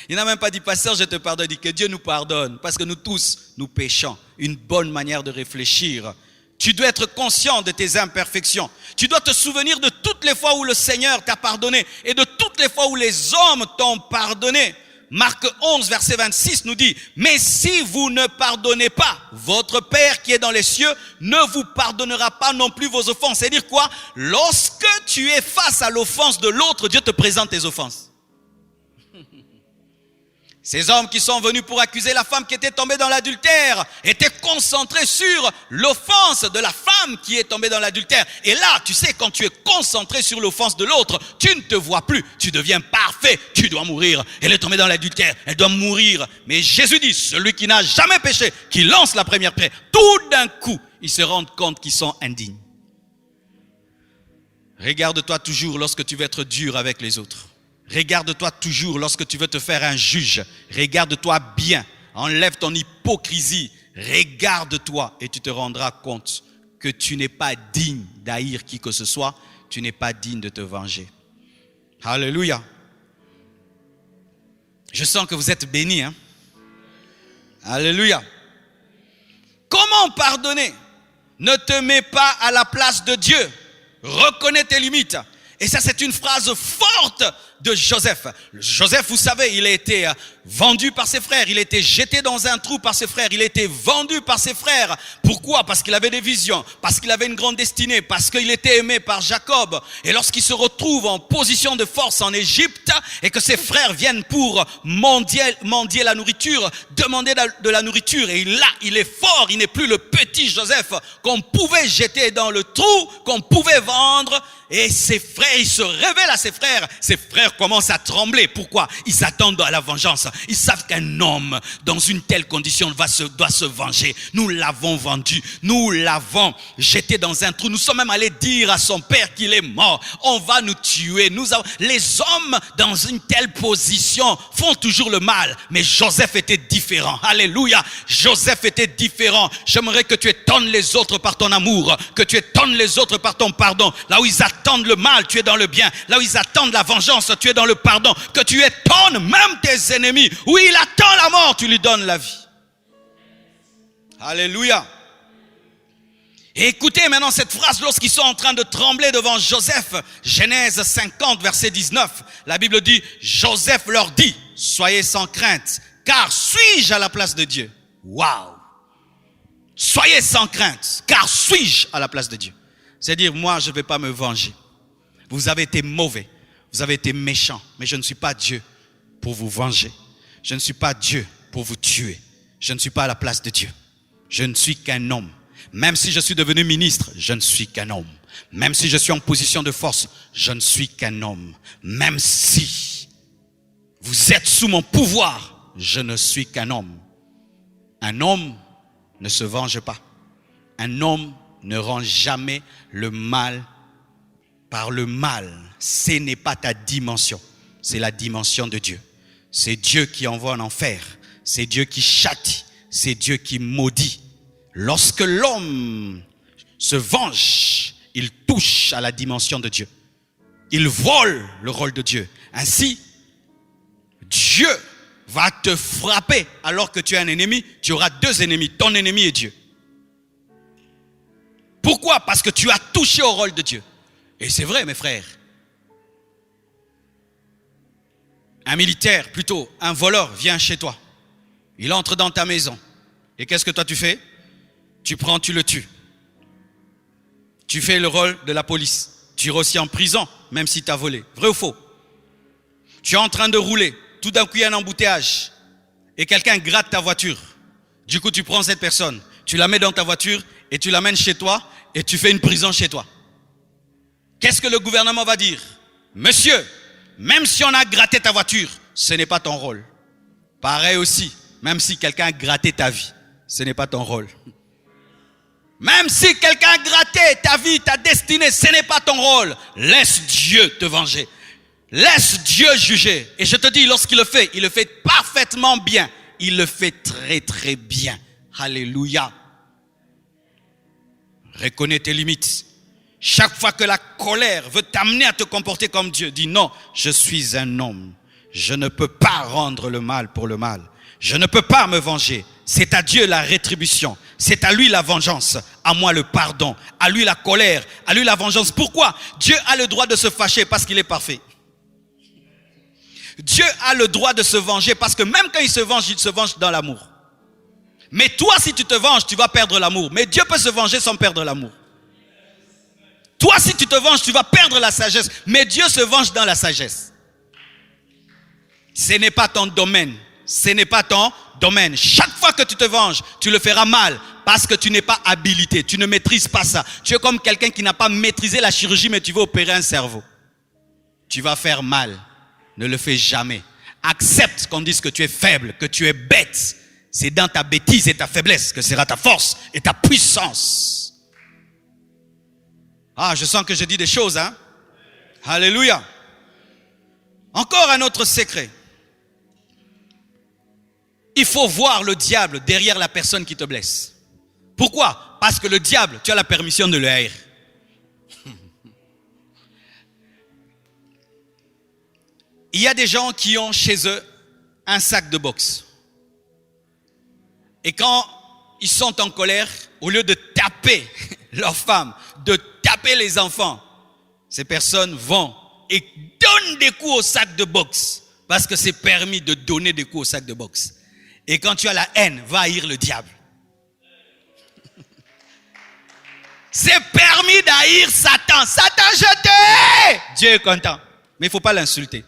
Il n'a même pas dit, pasteur, je te pardonne. Il dit que Dieu nous pardonne. Parce que nous tous, nous péchons. Une bonne manière de réfléchir. Tu dois être conscient de tes imperfections. Tu dois te souvenir de toutes les fois où le Seigneur t'a pardonné. Et de toutes les fois où les hommes t'ont pardonné. Marc 11, verset 26 nous dit, mais si vous ne pardonnez pas, votre Père qui est dans les cieux ne vous pardonnera pas non plus vos offenses. C'est-à-dire quoi? Lorsque tu es face à l'offense de l'autre, Dieu te présente tes offenses. Ces hommes qui sont venus pour accuser la femme qui était tombée dans l'adultère étaient concentrés sur l'offense de la femme qui est tombée dans l'adultère. Et là, tu sais, quand tu es concentré sur l'offense de l'autre, tu ne te vois plus. Tu deviens parfait. Tu dois mourir. Elle est tombée dans l'adultère. Elle doit mourir. Mais Jésus dit, celui qui n'a jamais péché, qui lance la première pierre, tout d'un coup, ils se rendent compte qu'ils sont indignes. Regarde-toi toujours lorsque tu veux être dur avec les autres. Regarde-toi toujours lorsque tu veux te faire un juge. Regarde-toi bien. Enlève ton hypocrisie. Regarde-toi et tu te rendras compte que tu n'es pas digne d'haïr qui que ce soit. Tu n'es pas digne de te venger. Alléluia. Je sens que vous êtes bénis. Hein? Alléluia. Comment pardonner? Ne te mets pas à la place de Dieu. Reconnais tes limites. Et ça, c'est une phrase forte de Joseph. Joseph, vous savez, il a été vendu par ses frères. Il a été jeté dans un trou par ses frères. Il a été vendu par ses frères. Pourquoi? Parce qu'il avait des visions. Parce qu'il avait une grande destinée. Parce qu'il était aimé par Jacob. Et lorsqu'il se retrouve en position de force en Égypte et que ses frères viennent pour mendier la nourriture, demander de la nourriture. Et là, il est fort. Il n'est plus le petit Joseph qu'on pouvait jeter dans le trou, qu'on pouvait vendre. Et ses frères, il se révèle à ses frères. Ses frères commencent à trembler. Pourquoi? Ils s'attendent à la vengeance. Ils savent qu'un homme dans une telle condition doit se venger. Nous l'avons vendu. Nous l'avons jeté dans un trou. Nous sommes même allés dire à son père qu'il est mort. On va nous tuer. Les hommes dans une telle position font toujours le mal. Mais Joseph était différent. Alléluia. Joseph était différent. J'aimerais que tu étonnes les autres par ton amour. Que tu étonnes les autres par ton pardon. Là où ils attendent le mal, tu es dans le bien. Là où ils attendent la vengeance, tu es dans le pardon. Que tu étonnes même tes ennemis. Oui, il attend la mort, tu lui donnes la vie. Alléluia. Et écoutez maintenant cette phrase lorsqu'ils sont en train de trembler devant Joseph. Genèse 50, verset 19. La Bible dit, Joseph leur dit, soyez sans crainte, car suis-je à la place de Dieu? Waouh! Soyez sans crainte, car suis-je à la place de Dieu? C'est-à-dire, moi, je ne vais pas me venger. Vous avez été mauvais, vous avez été méchants, mais je ne suis pas Dieu pour vous venger. Je ne suis pas Dieu pour vous tuer. Je ne suis pas à la place de Dieu. Je ne suis qu'un homme. Même si je suis devenu ministre, je ne suis qu'un homme. Même si je suis en position de force, je ne suis qu'un homme. Même si vous êtes sous mon pouvoir, je ne suis qu'un homme. Un homme ne se venge pas. Un homme ne rend jamais le mal par le mal. Ce n'est pas ta dimension. C'est la dimension de Dieu. C'est Dieu qui envoie en enfer. C'est Dieu qui châtie. C'est Dieu qui maudit. Lorsque l'homme se venge, il touche à la dimension de Dieu. Il vole le rôle de Dieu. Ainsi, Dieu va te frapper alors que tu as un ennemi. Tu auras deux ennemis, ton ennemi et Dieu. Pourquoi? Parce que tu as touché au rôle de Dieu. Et c'est vrai, mes frères. Un militaire, plutôt un voleur, vient chez toi. Il entre dans ta maison. Et qu'est-ce que toi tu fais? Tu prends, tu le tues. Tu fais le rôle de la police. Tu iras aussi en prison, même si tu as volé. Vrai ou faux? Tu es en train de rouler. Tout d'un coup, il y a un embouteillage. Et quelqu'un gratte ta voiture. Du coup, tu prends cette personne. Tu la mets dans ta voiture et tu l'amènes chez toi et tu fais une prison chez toi. Qu'est-ce que le gouvernement va dire? Monsieur, même si on a gratté ta voiture, ce n'est pas ton rôle. Pareil aussi, même si quelqu'un a gratté ta vie, ce n'est pas ton rôle. Même si quelqu'un a gratté ta vie, ta destinée, ce n'est pas ton rôle. Laisse Dieu te venger. Laisse Dieu juger. Et je te dis, lorsqu'il le fait parfaitement bien. Il le fait très très bien. Alléluia. Reconnais tes limites. Chaque fois que la colère veut t'amener à te comporter comme Dieu, dis non, je suis un homme. Je ne peux pas rendre le mal pour le mal. Je ne peux pas me venger. C'est à Dieu la rétribution. C'est à lui la vengeance. À moi le pardon. À lui la colère. À lui la vengeance. Pourquoi? Dieu a le droit de se fâcher parce qu'il est parfait. Dieu a le droit de se venger parce que même quand il se venge dans l'amour. Mais toi, si tu te venges, tu vas perdre l'amour. Mais Dieu peut se venger sans perdre l'amour. Toi, si tu te venges, tu vas perdre la sagesse. Mais Dieu se venge dans la sagesse. Ce n'est pas ton domaine. Ce n'est pas ton domaine. Chaque fois que tu te venges, tu le feras mal parce que tu n'es pas habilité. Tu ne maîtrises pas ça. Tu es comme quelqu'un qui n'a pas maîtrisé la chirurgie, mais tu veux opérer un cerveau. Tu vas faire mal. Ne le fais jamais. Accepte qu'on dise que tu es faible, que tu es bête. C'est dans ta bêtise et ta faiblesse que sera ta force et ta puissance. Ah, je sens que je dis des choses, hein? Alléluia. Encore un autre secret. Il faut voir le diable derrière la personne qui te blesse. Pourquoi? Parce que le diable, tu as la permission de le haïr. Il y a des gens qui ont chez eux un sac de boxe. Et quand ils sont en colère, au lieu de taper leur femme, de taper les enfants, ces personnes vont et donnent des coups au sac de boxe. Parce que c'est permis de donner des coups au sac de boxe. Et quand tu as la haine, va haïr le diable. C'est permis d'haïr Satan. Satan, je t'ai! Dieu est content. Mais il ne faut pas l'insulter.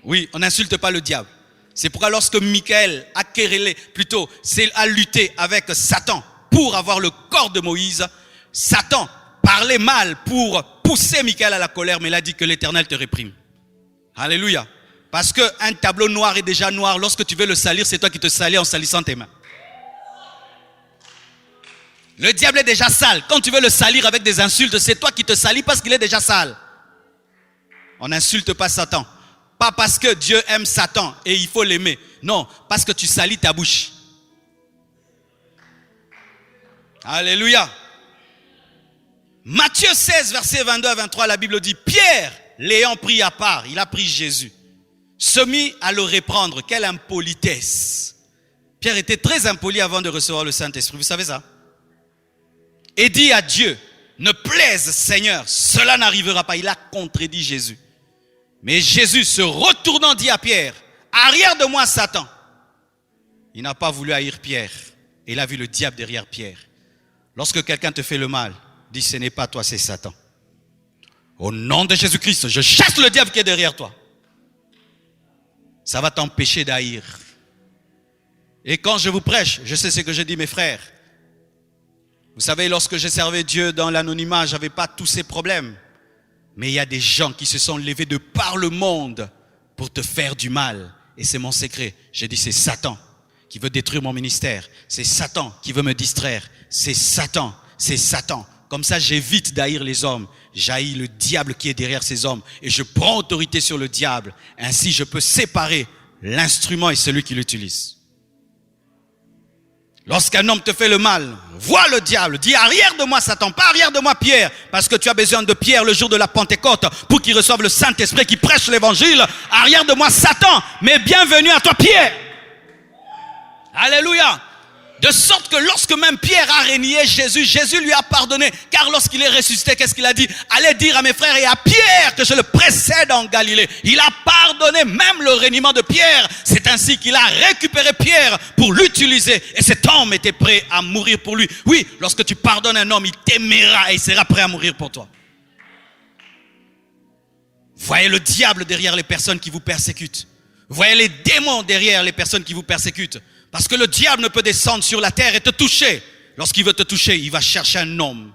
Oui, on n'insulte pas le diable. C'est pourquoi lorsque Michael a querellé, plutôt, a lutté avec Satan pour avoir le corps de Moïse, Satan parlait mal pour pousser Michael à la colère, mais il a dit que l'Éternel te réprime. Alléluia. Parce qu'un tableau noir est déjà noir. Lorsque tu veux le salir, c'est toi qui te salis en salissant tes mains. Le diable est déjà sale. Quand tu veux le salir avec des insultes, c'est toi qui te salis parce qu'il est déjà sale. On n'insulte pas Satan. Pas parce que Dieu aime Satan et il faut l'aimer. Non, parce que tu salis ta bouche. Alléluia. Matthieu 16, versets 22 à 23, la Bible dit, Pierre, l'ayant pris à part, il a pris Jésus, se mit à le reprendre. Quelle impolitesse. Pierre était très impoli avant de recevoir le Saint-Esprit. Vous savez ça? Et dit à Dieu, ne plaise Seigneur, cela n'arrivera pas. Il a contredit Jésus. Mais Jésus, se retournant, dit à Pierre, arrière de moi Satan. Il n'a pas voulu haïr Pierre. Il a vu le diable derrière Pierre. Lorsque quelqu'un te fait le mal, dis, ce n'est pas toi, c'est Satan. Au nom de Jésus-Christ, je chasse le diable qui est derrière toi. Ça va t'empêcher d'haïr. Et quand je vous prêche, je sais ce que je dis, mes frères. Vous savez, lorsque je servais Dieu dans l'anonymat, je n'avais pas tous ces problèmes. Mais il y a des gens qui se sont levés de par le monde pour te faire du mal. Et c'est mon secret. J'ai dit, c'est Satan qui veut détruire mon ministère. C'est Satan qui veut me distraire. C'est Satan. C'est Satan. Comme ça, j'évite d'haïr les hommes. J'haïs le diable qui est derrière ces hommes. Et je prends autorité sur le diable. Ainsi, je peux séparer l'instrument et celui qui l'utilise. Lorsqu'un homme te fait le mal, vois le diable, dis arrière de moi Satan, pas arrière de moi Pierre, parce que tu as besoin de Pierre le jour de la Pentecôte pour qu'il reçoive le Saint-Esprit qui prêche l'évangile. Arrière de moi Satan, mais bienvenue à toi Pierre. Alléluia. De sorte que lorsque même Pierre a renié Jésus, Jésus lui a pardonné. Car lorsqu'il est ressuscité, qu'est-ce qu'il a dit? Allez dire à mes frères et à Pierre que je le précède en Galilée. Il a pardonné même le reniement de Pierre. C'est ainsi qu'il a récupéré Pierre pour l'utiliser. Et cet homme était prêt à mourir pour lui. Oui, lorsque tu pardonnes un homme, il t'aimera et il sera prêt à mourir pour toi. Voyez le diable derrière les personnes qui vous persécutent. Voyez les démons derrière les personnes qui vous persécutent. Parce que le diable ne peut descendre sur la terre et te toucher. Lorsqu'il veut te toucher, il va chercher un homme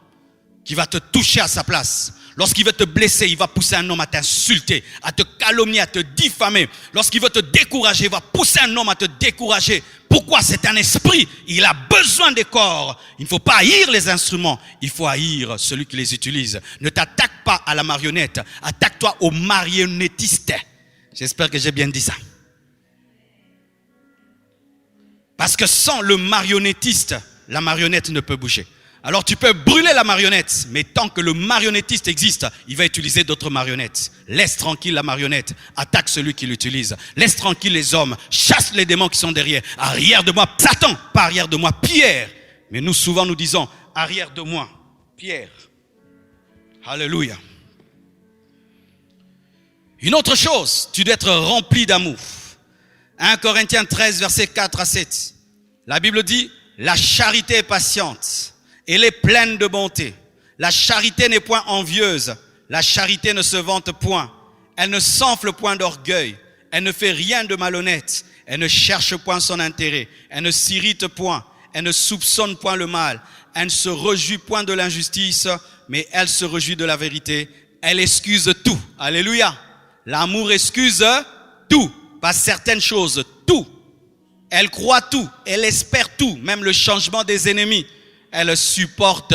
qui va te toucher à sa place. Lorsqu'il veut te blesser, il va pousser un homme à t'insulter, à te calomnier, à te diffamer. Lorsqu'il veut te décourager, il va pousser un homme à te décourager. Pourquoi? C'est un esprit. Il a besoin des corps. Il ne faut pas haïr les instruments. Il faut haïr celui qui les utilise. Ne t'attaque pas à la marionnette. Attaque-toi au marionnettiste. J'espère que j'ai bien dit ça. Parce que sans le marionnettiste, la marionnette ne peut bouger. Alors tu peux brûler la marionnette, mais tant que le marionnettiste existe, il va utiliser d'autres marionnettes. Laisse tranquille la marionnette, attaque celui qui l'utilise. Laisse tranquille les hommes, chasse les démons qui sont derrière. Arrière de moi, Satan, pas arrière de moi, Pierre. Mais nous souvent nous disons, arrière de moi, Pierre. Alléluia. Une autre chose, tu dois être rempli d'amour. 1 Corinthiens 13, versets 4 à 7. La Bible dit, la charité est patiente. Elle est pleine de bonté. La charité n'est point envieuse. La charité ne se vante point. Elle ne s'enfle point d'orgueil. Elle ne fait rien de malhonnête. Elle ne cherche point son intérêt. Elle ne s'irrite point. Elle ne soupçonne point le mal. Elle ne se réjouit point de l'injustice, mais elle se réjouit de la vérité. Elle excuse tout. Alléluia. L'amour excuse tout. Pas certaines choses, tout. Elle croit tout. Elle espère tout. Même le changement des ennemis. Elle supporte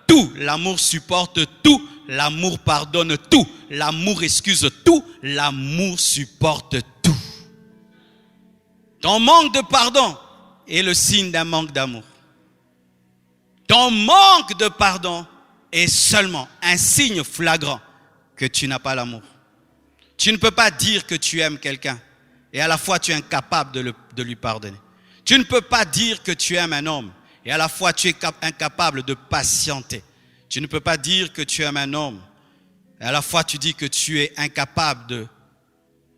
tout. L'amour supporte tout. L'amour pardonne tout. L'amour excuse tout. L'amour supporte tout. Ton manque de pardon est le signe d'un manque d'amour. Ton manque de pardon est seulement un signe flagrant que tu n'as pas l'amour. Tu ne peux pas dire que tu aimes quelqu'un et à la fois tu es incapable de lui pardonner. Tu ne peux pas dire que tu aimes un homme et à la fois tu es incapable de patienter. Tu ne peux pas dire que tu aimes un homme et à la fois tu dis que tu es incapable de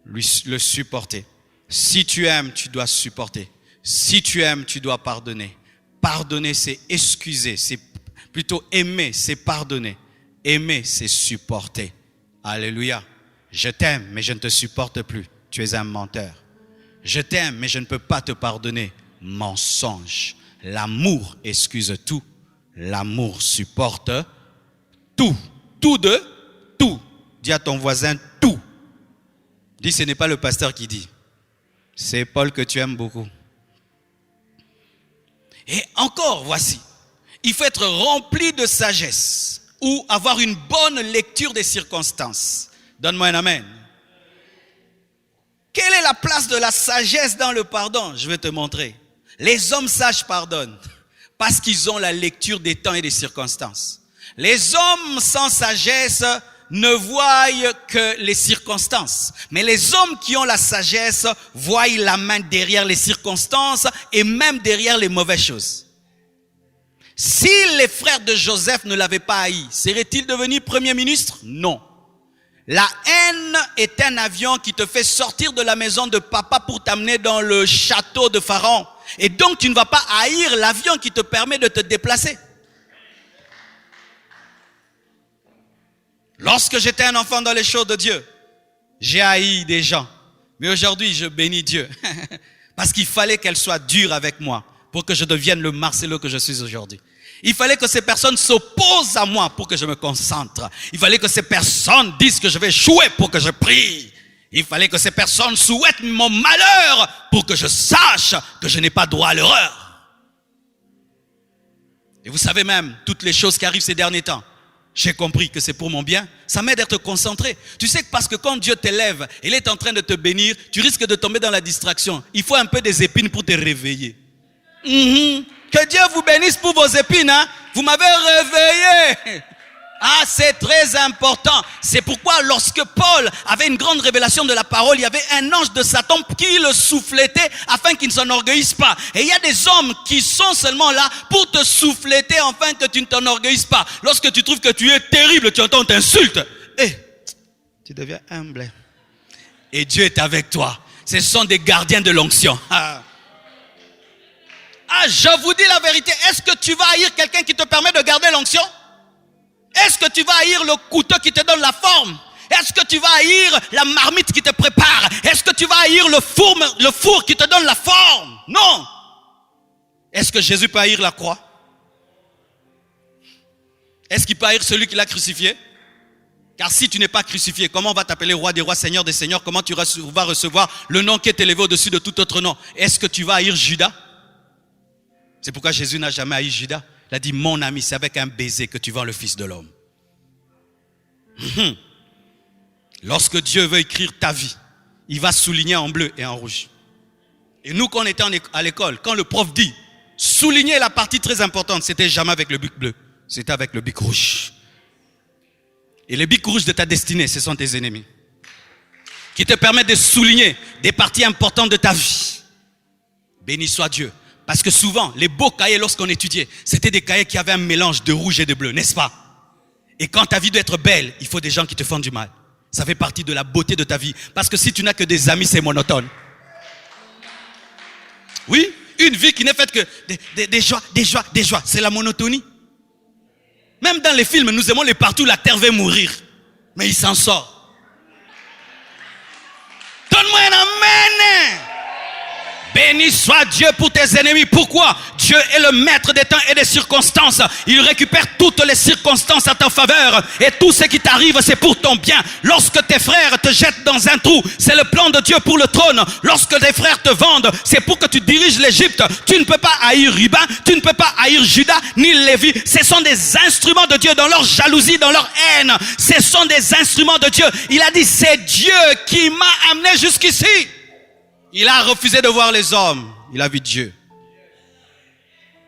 le supporter. Si tu aimes, tu dois supporter. Si tu aimes, tu dois pardonner. Pardonner, c'est excuser. C'est plutôt aimer, c'est pardonner. Aimer, c'est supporter. Alléluia. Je t'aime, mais je ne te supporte plus. Tu es un menteur. Je t'aime, mais je ne peux pas te pardonner. Mensonge. L'amour excuse tout. L'amour supporte tout. Tout de tout. Dis à ton voisin tout. Dis, ce n'est pas le pasteur qui dit. C'est Paul que tu aimes beaucoup. Et encore, voici. Il faut être rempli de sagesse ou avoir une bonne lecture des circonstances. Donne-moi un amen. Quelle est la place de la sagesse dans le pardon? Je vais te montrer. Les hommes sages pardonnent parce qu'ils ont la lecture des temps et des circonstances. Les hommes sans sagesse ne voient que les circonstances. Mais les hommes qui ont la sagesse voient la main derrière les circonstances et même derrière les mauvaises choses. Si les frères de Joseph ne l'avaient pas haï, serait-il devenu premier ministre? Non. La haine est un avion qui te fait sortir de la maison de papa pour t'amener dans le château de Pharaon. Et donc tu ne vas pas haïr l'avion qui te permet de te déplacer. Lorsque j'étais un enfant dans les choses de Dieu, j'ai haï des gens. Mais aujourd'hui, je bénis Dieu. Parce qu'il fallait qu'elle soit dure avec moi pour que je devienne le Marcelo que je suis aujourd'hui. Il fallait que ces personnes s'opposent à moi pour que je me concentre. Il fallait que ces personnes disent que je vais échouer pour que je prie. Il fallait que ces personnes souhaitent mon malheur pour que je sache que je n'ai pas droit à l'erreur. Et vous savez même, toutes les choses qui arrivent ces derniers temps, j'ai compris que c'est pour mon bien. Ça m'aide à être concentré. Tu sais que parce que quand Dieu t'élève, il est en train de te bénir, tu risques de tomber dans la distraction. Il faut un peu des épines pour te réveiller. Que Dieu vous bénisse pour vos épines. Hein? Vous m'avez réveillé. Ah, c'est très important. C'est pourquoi lorsque Paul avait une grande révélation de la parole, il y avait un ange de Satan qui le soufflétait afin qu'il ne s'enorgueillisse pas. Et il y a des hommes qui sont seulement là pour te souffleter afin que tu ne t'enorgueillisses pas. Lorsque tu trouves que tu es terrible, tu entends, on t'insulte. Et tu deviens humble. Et Dieu est avec toi. Ce sont des gardiens de l'onction. Ah, je vous dis la vérité. Est-ce que tu vas haïr quelqu'un qui te permet de garder l'onction? Est-ce que tu vas haïr le couteau qui te donne la forme? Est-ce que tu vas haïr la marmite qui te prépare? Est-ce que tu vas haïr le four qui te donne la forme? Non. Est-ce que Jésus peut haïr la croix? Est-ce qu'il peut haïr celui qui l'a crucifié? Car si tu n'es pas crucifié, comment on va t'appeler roi des rois, seigneur des seigneurs? Comment tu vas recevoir le nom qui est élevé au-dessus de tout autre nom? Est-ce que tu vas haïr Judas? C'est pourquoi Jésus n'a jamais haï Judas. Il a dit, mon ami, c'est avec un baiser que tu vends le Fils de l'homme. Lorsque Dieu veut écrire ta vie, il va souligner en bleu et en rouge. Et nous, quand on était à l'école, quand le prof dit, souligner la partie très importante, c'était jamais avec le bic bleu, c'était avec le bic rouge. Et les bics rouges de ta destinée, ce sont tes ennemis. Qui te permettent de souligner des parties importantes de ta vie. Béni soit Dieu. Parce que souvent, les beaux cahiers, lorsqu'on étudiait, c'était des cahiers qui avaient un mélange de rouge et de bleu, n'est-ce pas? Et quand ta vie doit être belle, il faut des gens qui te font du mal. Ça fait partie de la beauté de ta vie. Parce que si tu n'as que des amis, c'est monotone. Oui, une vie qui n'est faite que des joies. C'est la monotonie. Même dans les films, nous aimons les partout, l'acteur veut mourir. Mais il s'en sort. Donne-moi un amen. Béni soit Dieu pour tes ennemis. Pourquoi? Dieu est le maître des temps et des circonstances. Il récupère toutes les circonstances à ta faveur. Et tout ce qui t'arrive, c'est pour ton bien. Lorsque tes frères te jettent dans un trou, c'est le plan de Dieu pour le trône. Lorsque tes frères te vendent, c'est pour que tu diriges l'Égypte. Tu ne peux pas haïr Ruben, tu ne peux pas haïr Judas, ni Lévi. Ce sont des instruments de Dieu dans leur jalousie, dans leur haine. Ce sont des instruments de Dieu. Il a dit, c'est Dieu qui m'a amené jusqu'ici. Il a refusé de voir les hommes. Il a vu Dieu.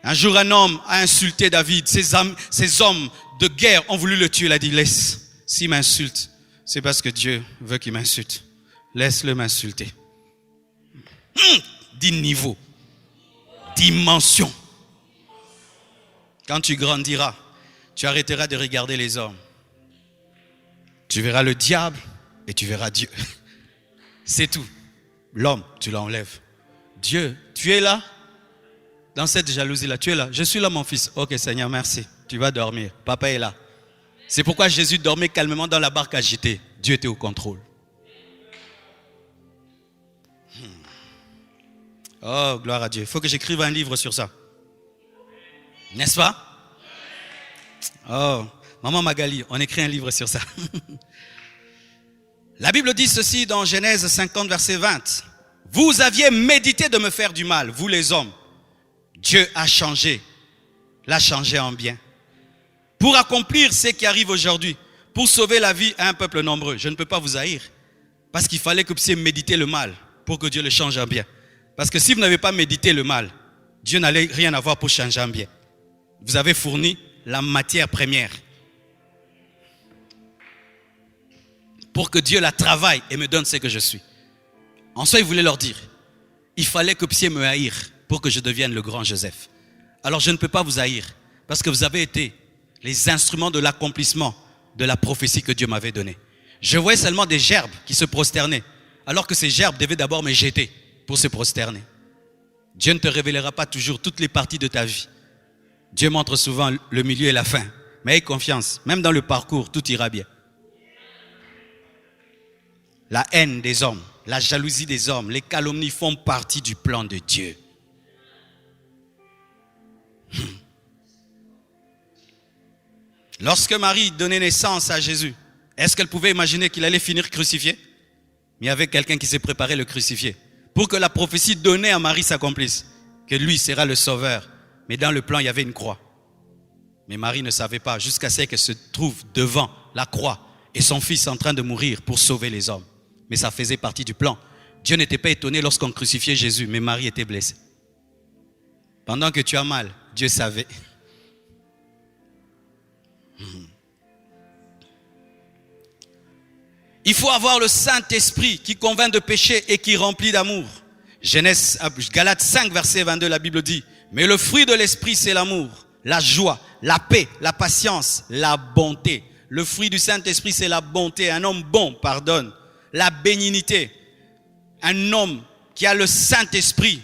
Un jour, un homme a insulté David. Ses hommes de guerre ont voulu le tuer. Il a dit, laisse. S'il m'insulte, c'est parce que Dieu veut qu'il m'insulte. Laisse-le m'insulter. Dis niveau. Dimension. Quand tu grandiras, tu arrêteras de regarder les hommes. Tu verras le diable et tu verras Dieu. C'est tout. L'homme, tu l'enlèves. Dieu, tu es là? Dans cette jalousie-là, tu es là. Je suis là, mon fils. Ok, Seigneur, merci. Tu vas dormir. Papa est là. C'est pourquoi Jésus dormait calmement dans la barque agitée. Dieu était au contrôle. Oh, gloire à Dieu. Il faut que j'écrive un livre sur ça. N'est-ce pas? Oh, Maman Magali, on écrit un livre sur ça. La Bible dit ceci dans Genèse 50, verset 20. Vous aviez médité de me faire du mal, vous les hommes. Dieu a changé, l'a changé en bien. Pour accomplir ce qui arrive aujourd'hui, pour sauver la vie à un peuple nombreux. Je ne peux pas vous haïr. Parce qu'il fallait que vous puissiez méditer le mal pour que Dieu le change en bien. Parce que si vous n'avez pas médité le mal, Dieu n'allait rien avoir pour changer en bien. Vous avez fourni la matière première. Pour que Dieu la travaille et me donne ce que je suis. En soi, il voulait leur dire, il fallait que vous puissiez me haïr pour que je devienne le grand Joseph. Alors je ne peux pas vous haïr parce que vous avez été les instruments de l'accomplissement de la prophétie que Dieu m'avait donnée. Je voyais seulement des gerbes qui se prosternaient, alors que ces gerbes devaient d'abord me jeter pour se prosterner. Dieu ne te révélera pas toujours toutes les parties de ta vie. Dieu montre souvent le milieu et la fin. Mais aie confiance, même dans le parcours, tout ira bien. La haine des hommes, la jalousie des hommes, les calomnies font partie du plan de Dieu. Lorsque Marie donnait naissance à Jésus, est-ce qu'elle pouvait imaginer qu'il allait finir crucifié? Mais il y avait quelqu'un qui s'est préparé à le crucifier pour que la prophétie donnée à Marie s'accomplisse, que lui sera le sauveur. Mais dans le plan, il y avait une croix. Mais Marie ne savait pas jusqu'à ce qu'elle se trouve devant la croix et son fils en train de mourir pour sauver les hommes. Mais ça faisait partie du plan. Dieu n'était pas étonné lorsqu'on crucifiait Jésus, mais Marie était blessée. Pendant que tu as mal, Dieu savait. Il faut avoir le Saint-Esprit qui convainc de péché et qui remplit d'amour. Galates 5, verset 22, la Bible dit, mais le fruit de l'Esprit, c'est l'amour, la joie, la paix, la patience, la bonté. Le fruit du Saint-Esprit, c'est la bonté. Un homme bon pardonne. La bénignité. Un homme qui a le Saint-Esprit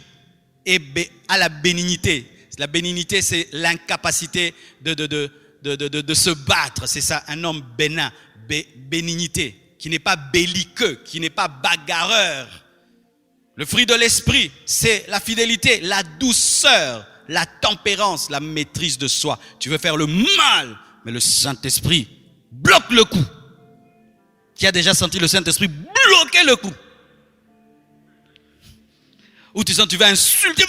a la bénignité. La bénignité, c'est l'incapacité de se battre. C'est ça, un homme bénin. Bénignité, qui n'est pas belliqueux, qui n'est pas bagarreur. Le fruit de l'esprit, c'est la fidélité, la douceur, la tempérance, la maîtrise de soi. Tu veux faire le mal, mais le Saint-Esprit bloque le coup. Qui a déjà senti le Saint-Esprit bloquer le coup? Ou tu sens tu vas insulter.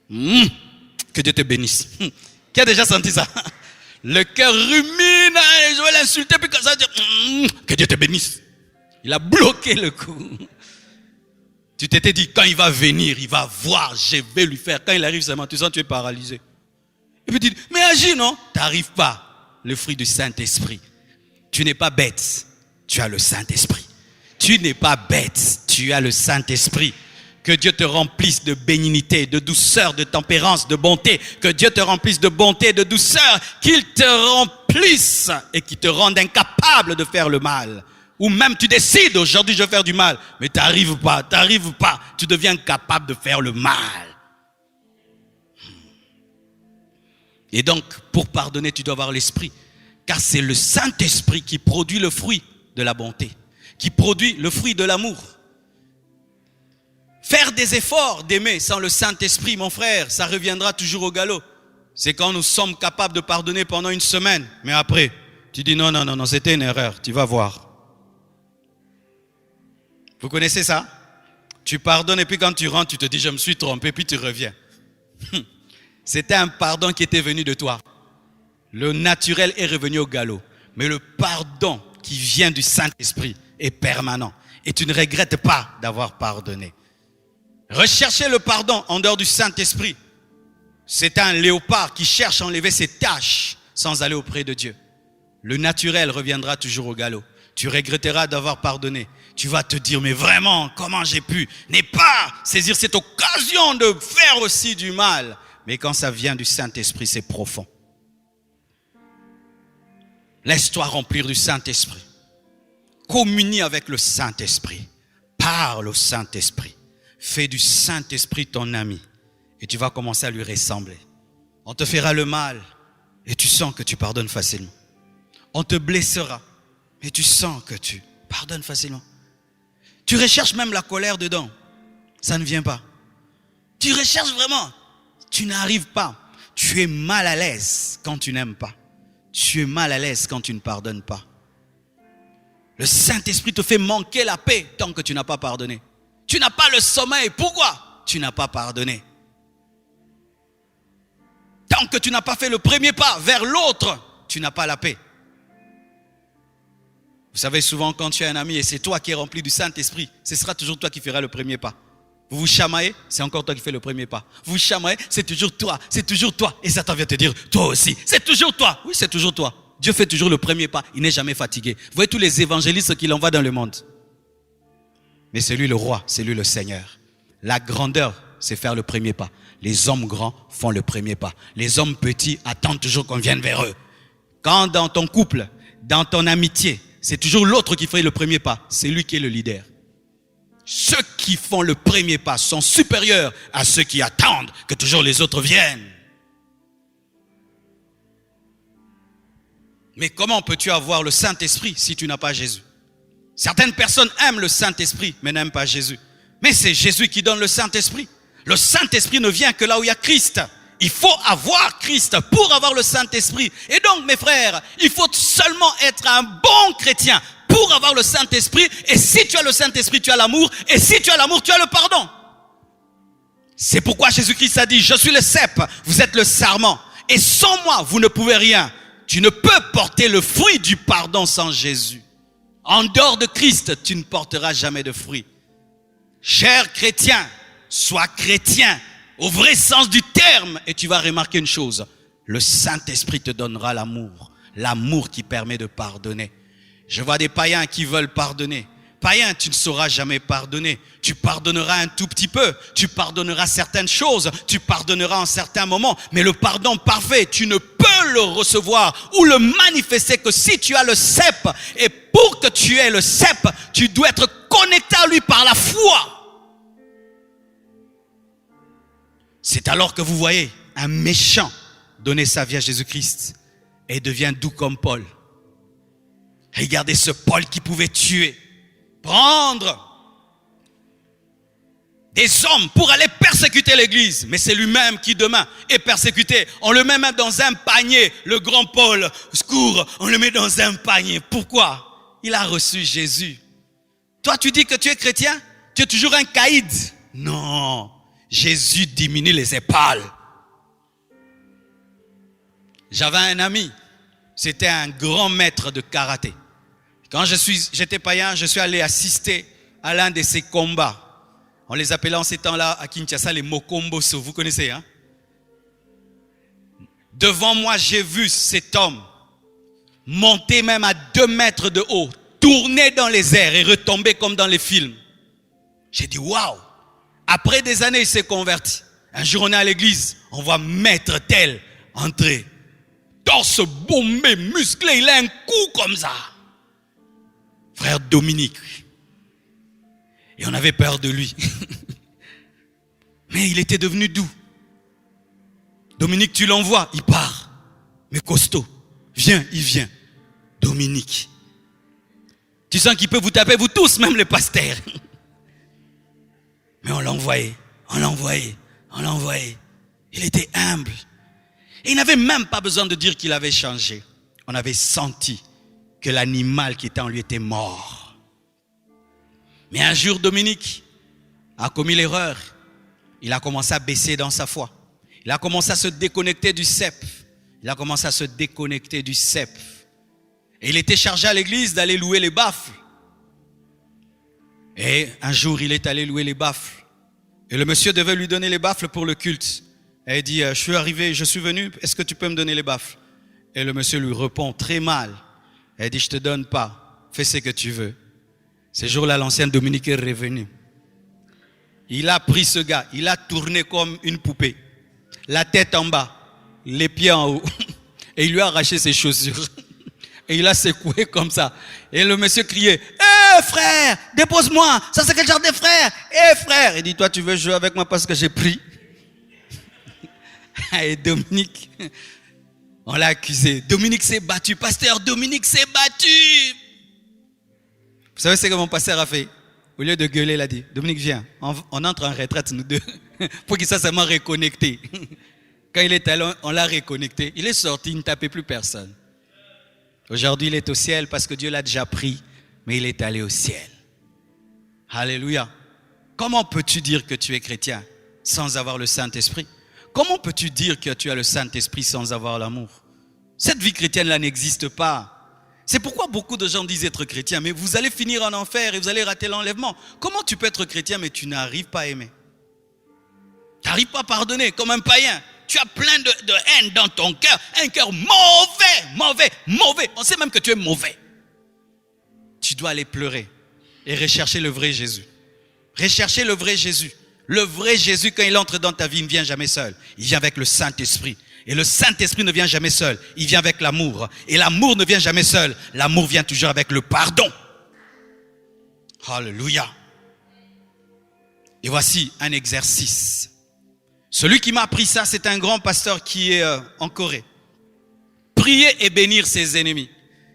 Que Dieu te bénisse. Qui a déjà senti ça? Le cœur rumine, je vais l'insulter, puis comme ça, que Dieu te bénisse. Il a bloqué le coup. Tu t'étais dit, quand il va venir, il va voir, je vais lui faire. Quand il arrive seulement, tu sens tu es paralysé. Et puis tu dis, mais agis, non? Tu n'arrives pas. Le fruit du Saint-Esprit. Tu n'es pas bête, tu as le Saint-Esprit. Tu n'es pas bête, tu as le Saint-Esprit. Que Dieu te remplisse de bénignité, de douceur, de tempérance, de bonté. Que Dieu te remplisse de bonté, de douceur. Qu'il te remplisse et qu'il te rende incapable de faire le mal. Ou même tu décides, aujourd'hui je vais faire du mal. Mais tu n'arrives pas. Tu deviens incapable de faire le mal. Et donc, pour pardonner, tu dois avoir l'esprit. Car c'est le Saint-Esprit qui produit le fruit de la bonté, qui produit le fruit de l'amour. Faire des efforts d'aimer sans le Saint-Esprit, mon frère, ça reviendra toujours au galop. C'est quand nous sommes capables de pardonner pendant une semaine, mais après, tu dis non, c'était une erreur, tu vas voir. Vous connaissez ça? Tu pardonnes et puis quand tu rentres, tu te dis je me suis trompé, puis tu reviens. C'était un pardon qui était venu de toi. Le naturel est revenu au galop. Mais le pardon qui vient du Saint-Esprit est permanent. Et tu ne regrettes pas d'avoir pardonné. Rechercher le pardon en dehors du Saint-Esprit, c'est un léopard qui cherche à enlever ses taches sans aller auprès de Dieu. Le naturel reviendra toujours au galop. Tu regretteras d'avoir pardonné. Tu vas te dire, mais vraiment, comment j'ai pu ne pas saisir cette occasion de faire aussi du mal. Mais quand ça vient du Saint-Esprit, c'est profond. Laisse-toi remplir du Saint-Esprit. Communie avec le Saint-Esprit. Parle au Saint-Esprit. Fais du Saint-Esprit ton ami. Et tu vas commencer à lui ressembler. On te fera le mal. Et tu sens que tu pardonnes facilement. On te blessera. Et tu sens que tu pardonnes facilement. Tu recherches même la colère dedans. Ça ne vient pas. Tu recherches vraiment. Tu n'arrives pas. Tu es mal à l'aise quand tu n'aimes pas. Tu es mal à l'aise quand tu ne pardonnes pas. Le Saint-Esprit te fait manquer la paix tant que tu n'as pas pardonné. Tu n'as pas le sommeil. Pourquoi? Tu n'as pas pardonné. Tant que tu n'as pas fait le premier pas vers l'autre, tu n'as pas la paix. Vous savez, souvent quand tu as un ami et c'est toi qui es rempli du Saint-Esprit, ce sera toujours toi qui feras le premier pas. Vous vous chamaillez, c'est encore toi qui fais le premier pas. Vous vous chamaillez, c'est toujours toi. Et Satan vient te dire, toi aussi, c'est toujours toi. Oui, c'est toujours toi. Dieu fait toujours le premier pas, il n'est jamais fatigué. Vous voyez tous les évangélistes qu'il envoie dans le monde. Mais c'est lui le roi, c'est lui le Seigneur. La grandeur, c'est faire le premier pas. Les hommes grands font le premier pas. Les hommes petits attendent toujours qu'on vienne vers eux. Quand dans ton couple, dans ton amitié, c'est toujours l'autre qui fait le premier pas. C'est lui qui est le leader. Ceux qui font le premier pas sont supérieurs à ceux qui attendent que toujours les autres viennent. Mais comment peux-tu avoir le Saint-Esprit si tu n'as pas Jésus? Certaines personnes aiment le Saint-Esprit mais n'aiment pas Jésus. Mais c'est Jésus qui donne le Saint-Esprit. Le Saint-Esprit ne vient que là où il y a Christ. Il faut avoir Christ pour avoir le Saint-Esprit. Et donc, mes frères, il faut seulement être un bon chrétien pour avoir le Saint-Esprit. Et si tu as le Saint-Esprit, tu as l'amour. Et si tu as l'amour, tu as le pardon. C'est pourquoi Jésus-Christ a dit, je suis le cep, vous êtes le sarment. Et sans moi, vous ne pouvez rien. Tu ne peux porter le fruit du pardon sans Jésus. En dehors de Christ, tu ne porteras jamais de fruit. Cher chrétien, sois chrétien au vrai sens du terme et tu vas remarquer une chose. Le Saint-Esprit te donnera l'amour. L'amour qui permet de pardonner. Je vois des païens qui veulent pardonner. Païen, tu ne sauras jamais pardonner. Tu pardonneras un tout petit peu. Tu pardonneras certaines choses. Tu pardonneras en certains moments. Mais le pardon parfait, tu ne peux le recevoir ou le manifester que si tu as le cep. Et pour que tu aies le cep, tu dois être connecté à lui par la foi. C'est alors que vous voyez un méchant donner sa vie à Jésus-Christ et devient doux comme Paul. Regardez ce Paul qui pouvait tuer, prendre des hommes pour aller persécuter l'église. Mais c'est lui-même qui demain est persécuté. On le met même dans un panier. Le grand Paul, secours, on le met dans un panier. Pourquoi? Il a reçu Jésus. Toi, tu dis que tu es chrétien? Tu es toujours un caïd? Non. Jésus diminue les épaules. J'avais un ami. C'était un grand maître de karaté. Quand j'étais païen, je suis allé assister à l'un de ses combats. On les appelait en ces temps-là à Kinshasa les Mokomboso. Vous connaissez, hein? Devant moi, j'ai vu cet homme monter même à 2 mètres de haut, tourner dans les airs et retomber comme dans les films. J'ai dit, waouh! Après des années, il s'est converti. Un jour, on est à l'église, on voit maître tel entrer. Torse bombé, musclé, il a un coup comme ça. Frère Dominique. Et on avait peur de lui. Mais il était devenu doux. Dominique, tu l'envoies, il part. Mais costaud. Viens, il vient. Dominique. Tu sens qu'il peut vous taper, vous tous, même les pasteurs. Mais on l'envoyait, on l'envoyait, on l'envoyait. Il était humble. Et il n'avait même pas besoin de dire qu'il avait changé. On avait senti que l'animal qui était en lui était mort. Mais un jour, Dominique a commis l'erreur. Il a commencé à baisser dans sa foi. Il a commencé à se déconnecter du cep. Il a commencé à se déconnecter du cep. Et il était chargé à l'église d'aller louer les baffles. Et un jour, il est allé louer les baffles. Et le monsieur devait lui donner les baffles pour le culte. Et il dit, je suis arrivé, je suis venu, est-ce que tu peux me donner les baffles? Et le monsieur lui répond très mal. Et il dit, je te donne pas, fais ce que tu veux. Ce jour-là, l'ancien Dominique est revenu. Il a pris ce gars, il a tourné comme une poupée. La tête en bas, les pieds en haut. Et il lui a arraché ses chaussures. Et il a secoué comme ça. Et le monsieur criait, hé frère, dépose-moi, ça c'est quel genre de frère? Hé frère. Il dit, toi tu veux jouer avec moi parce que j'ai pris. Et Dominique, on l'a accusé. Dominique s'est battu, pasteur, Dominique s'est battu. Vous savez ce que mon pasteur a fait? Au lieu de gueuler, il a dit, Dominique viens, on entre en retraite nous deux. Pour qu'il soit seulement reconnecté. Quand il est allé, on l'a reconnecté. Il est sorti, il ne tapait plus personne. Aujourd'hui, il est au ciel parce que Dieu l'a déjà pris, mais il est allé au ciel. Alléluia. Comment peux-tu dire que tu es chrétien sans avoir le Saint-Esprit? Comment peux-tu dire que tu as le Saint-Esprit sans avoir l'amour? Cette vie chrétienne-là n'existe pas. C'est pourquoi beaucoup de gens disent être chrétien, mais vous allez finir en enfer et vous allez rater l'enlèvement. Comment tu peux être chrétien, mais tu n'arrives pas à aimer? Tu n'arrives pas à pardonner comme un païen. Tu as plein de haine dans ton cœur. Un cœur mauvais. On sait même que tu es mauvais. Tu dois aller pleurer et rechercher le vrai Jésus. Rechercher le vrai Jésus. Le vrai Jésus, quand il entre dans ta vie, il ne vient jamais seul. Il vient avec le Saint-Esprit. Et le Saint-Esprit ne vient jamais seul. Il vient avec l'amour. Et l'amour ne vient jamais seul. L'amour vient toujours avec le pardon. Alléluia. Et voici un exercice. Celui qui m'a appris ça, c'est un grand pasteur qui est en Corée. Prier et bénir ses ennemis.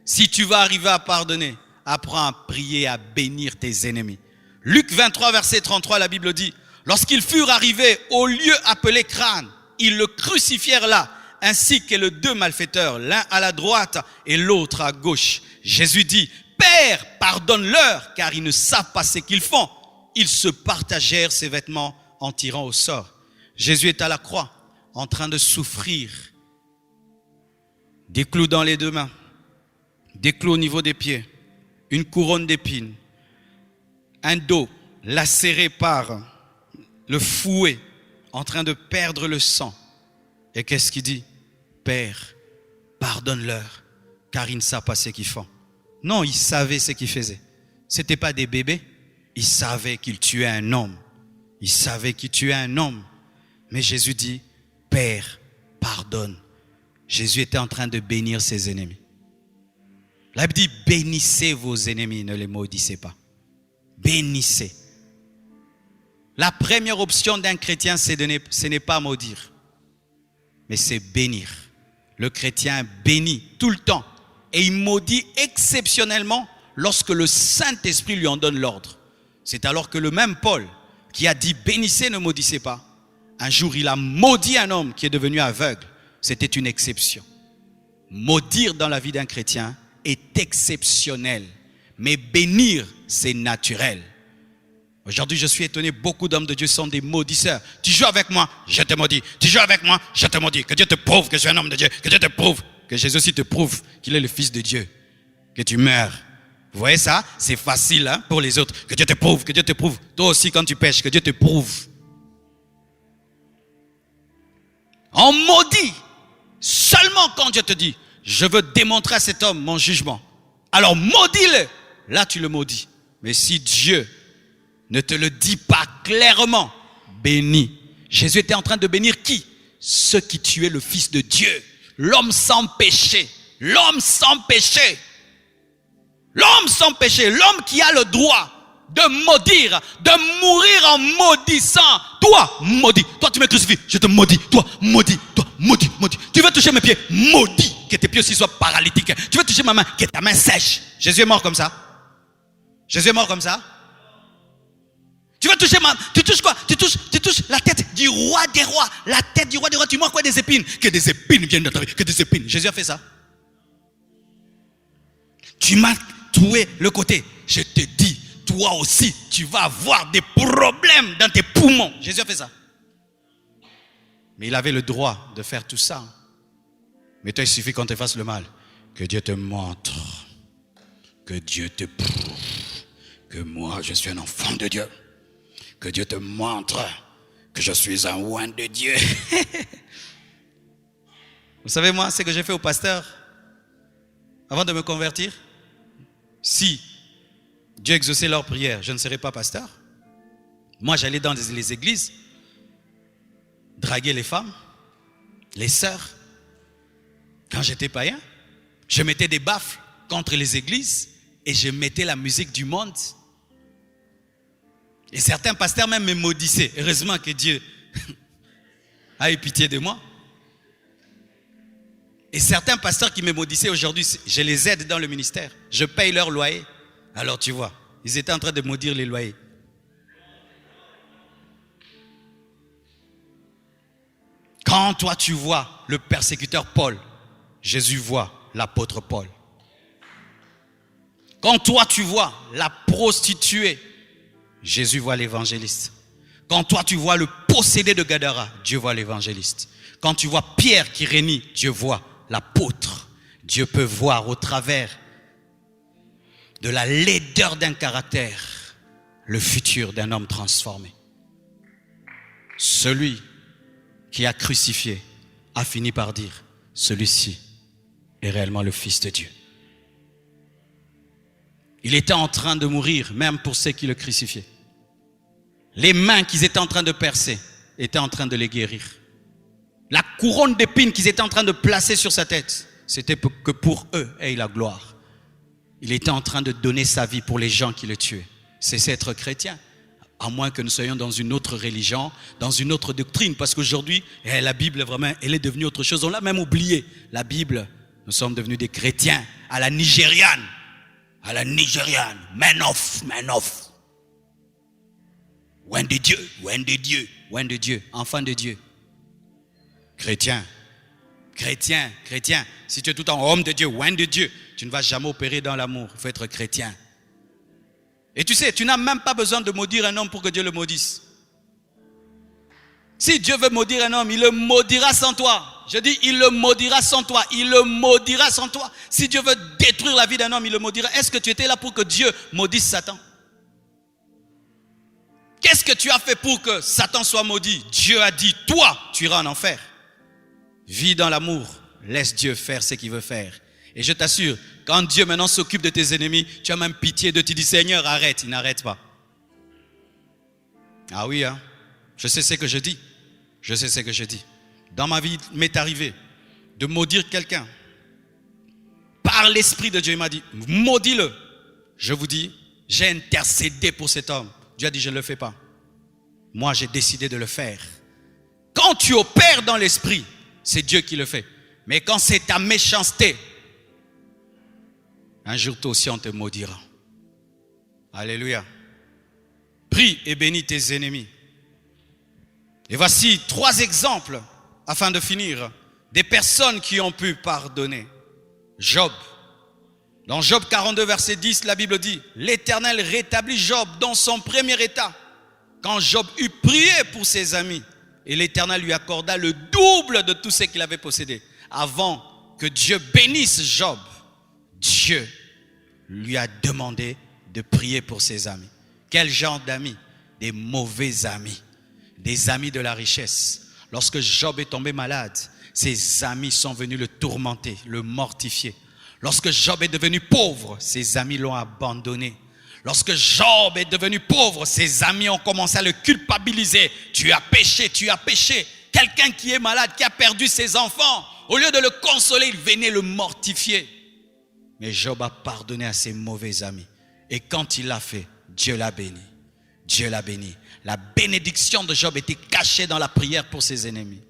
Si tu vas arriver à pardonner, apprends à prier, à bénir tes ennemis. Luc 23, verset 33, la Bible dit, lorsqu'ils furent arrivés au lieu appelé Crâne, ils le crucifièrent là, ainsi que les 2 malfaiteurs, l'un à la droite et l'autre à gauche. Jésus dit, Père, pardonne-leur, car ils ne savent pas ce qu'ils font. Ils se partagèrent ses vêtements en tirant au sort. Jésus est à la croix, en train de souffrir. Des clous dans les 2 mains, des clous au niveau des pieds, une couronne d'épines, un dos lacéré par le fouet, en train de perdre le sang. Et qu'est-ce qu'il dit? Père, pardonne-leur, car ils ne savent pas ce qu'ils font. Non, ils savaient ce qu'ils faisaient. Ce n'étaient pas des bébés. Ils savaient qu'ils tuaient un homme. Ils savaient qu'ils tuaient un homme. Mais Jésus dit, Père, pardonne. Jésus était en train de bénir ses ennemis. La Bible dit, bénissez vos ennemis, ne les maudissez pas. Bénissez. La première option d'un chrétien, ce n'est pas maudire, mais c'est bénir. Le chrétien bénit tout le temps et il maudit exceptionnellement lorsque le Saint-Esprit lui en donne l'ordre. C'est alors que le même Paul, qui a dit bénissez, ne maudissez pas. Un jour, il a maudit un homme qui est devenu aveugle. C'était une exception. Maudire dans la vie d'un chrétien est exceptionnel. Mais bénir, c'est naturel. Aujourd'hui, je suis étonné, beaucoup d'hommes de Dieu sont des maudisseurs. Tu joues avec moi, je te maudis. Tu joues avec moi, je te maudis. Que Dieu te prouve que je suis un homme de Dieu. Que Dieu te prouve, que Jésus aussi te prouve qu'il est le Fils de Dieu. Que tu meurs. Vous voyez ça? C'est facile hein, pour les autres. Que Dieu te prouve, que Dieu te prouve. Toi aussi, quand tu pêches, que Dieu te prouve. On maudit seulement quand Dieu te dit, je veux démontrer à cet homme mon jugement. Alors maudis-le. Là, tu le maudis. Mais si Dieu ne te le dit pas clairement, bénis. Jésus était en train de bénir qui? Ceux qui tuaient le Fils de Dieu. L'homme sans péché. L'homme sans péché. L'homme sans péché. L'homme qui a le droit de maudire, de mourir en maudissant. Toi, maudit. Toi, tu me crucifies. Je te maudis. Toi, maudit. Toi, maudit, maudit. Tu veux toucher mes pieds? Maudit. Que tes pieds aussi soient paralytiques. Tu veux toucher ma main? Que ta main sèche. Jésus est mort comme ça. Jésus est mort comme ça. Tu veux toucher tu touches quoi? Tu touches la tête du roi des rois. La tête du roi des rois. Tu manges quoi? Des épines. Que des épines viennent de ta vie. Que des épines. Jésus a fait ça. Tu m'as troué le côté. Je te dis, toi aussi, tu vas avoir des problèmes dans tes poumons. Jésus a fait ça. Mais il avait le droit de faire tout ça. Mais toi, il suffit qu'on te fasse le mal. Que Dieu te montre. Que Dieu te prouve. Que moi, je suis un enfant de Dieu. Que Dieu te montre que je suis un oint de Dieu. Vous savez, moi, ce que j'ai fait au pasteur avant de me convertir. Si Dieu exauçait leurs prières, je ne serais pas pasteur. Moi, j'allais dans les églises, draguer les femmes, les sœurs. Quand j'étais païen, je mettais des baffles contre les églises et je mettais la musique du monde. Et certains pasteurs même me maudissaient. Heureusement que Dieu a eu pitié de moi. Et certains pasteurs qui me maudissaient aujourd'hui, je les aide dans le ministère. Je paye leur loyer. Alors tu vois, ils étaient en train de maudire les loyers. Quand toi tu vois le persécuteur Paul, Jésus voit l'apôtre Paul. Quand toi tu vois la prostituée, Jésus voit l'évangéliste. Quand toi tu vois le possédé de Gadara, Dieu voit l'évangéliste. Quand tu vois Pierre qui régnit, Dieu voit l'apôtre. Dieu peut voir au travers de la laideur d'un caractère le futur d'un homme transformé. Celui qui a crucifié a fini par dire, celui-ci est réellement le Fils de Dieu. Il était en train de mourir, même pour ceux qui le crucifiaient. Les mains qu'ils étaient en train de percer étaient en train de les guérir. La couronne d'épines qu'ils étaient en train de placer sur sa tête, c'était que pour eux ait la gloire. Il était en train de donner sa vie pour les gens qui le tuaient. C'est être chrétien. À moins que nous soyons dans une autre religion, dans une autre doctrine. Parce qu'aujourd'hui, la Bible, vraiment, elle est devenue autre chose. On l'a même oublié. La Bible, nous sommes devenus des chrétiens à la nigériane. À la nigériane. Man off. Oint de Dieu. Enfant de Dieu. Chrétien. Si tu es tout le temps homme de Dieu, oint de Dieu, tu ne vas jamais opérer dans l'amour. Il faut être chrétien. Et tu sais, tu n'as même pas besoin de maudire un homme pour que Dieu le maudisse. Si Dieu veut maudire un homme, il le maudira sans toi. Je dis, il le maudira sans toi. Il le maudira sans toi. Si Dieu veut détruire la vie d'un homme, il le maudira. Est-ce que tu étais là pour que Dieu maudisse Satan? Qu'est-ce que tu as fait pour que Satan soit maudit? Dieu a dit, toi, tu iras en enfer. Vis dans l'amour. Laisse Dieu faire ce qu'il veut faire. Et je t'assure, quand Dieu maintenant s'occupe de tes ennemis, tu as même pitié de te dire, Seigneur, arrête. Il n'arrête pas. Ah oui, hein? Je sais ce que je dis. Dans ma vie, il m'est arrivé de maudire quelqu'un. Par l'Esprit de Dieu, il m'a dit, maudis-le. Je vous dis, j'ai intercédé pour cet homme. Dieu a dit, je ne le fais pas. Moi, j'ai décidé de le faire. Quand tu opères dans l'Esprit, c'est Dieu qui le fait. Mais quand c'est ta méchanceté, un jour toi aussi on te maudira. Alléluia. Prie et bénis tes ennemis. Et voici 3 exemples, afin de finir, des personnes qui ont pu pardonner. Job. Dans Job 42, verset 10, la Bible dit, l'Éternel rétablit Job dans son premier état. Quand Job eut prié pour ses amis, et l'Éternel lui accorda le double de tout ce qu'il avait possédé. Avant que Dieu bénisse Job, Dieu lui a demandé de prier pour ses amis. Quel genre d'amis? Des mauvais amis, des amis de la richesse. Lorsque Job est tombé malade, ses amis sont venus le tourmenter, le mortifier. Lorsque Job est devenu pauvre, ses amis l'ont abandonné. Lorsque Job est devenu pauvre, ses amis ont commencé à le culpabiliser. Tu as péché, tu as péché. Quelqu'un qui est malade, qui a perdu ses enfants, au lieu de le consoler, il venait le mortifier. Mais Job a pardonné à ses mauvais amis. Et quand il l'a fait, Dieu l'a béni. Dieu l'a béni. La bénédiction de Job était cachée dans la prière pour ses ennemis.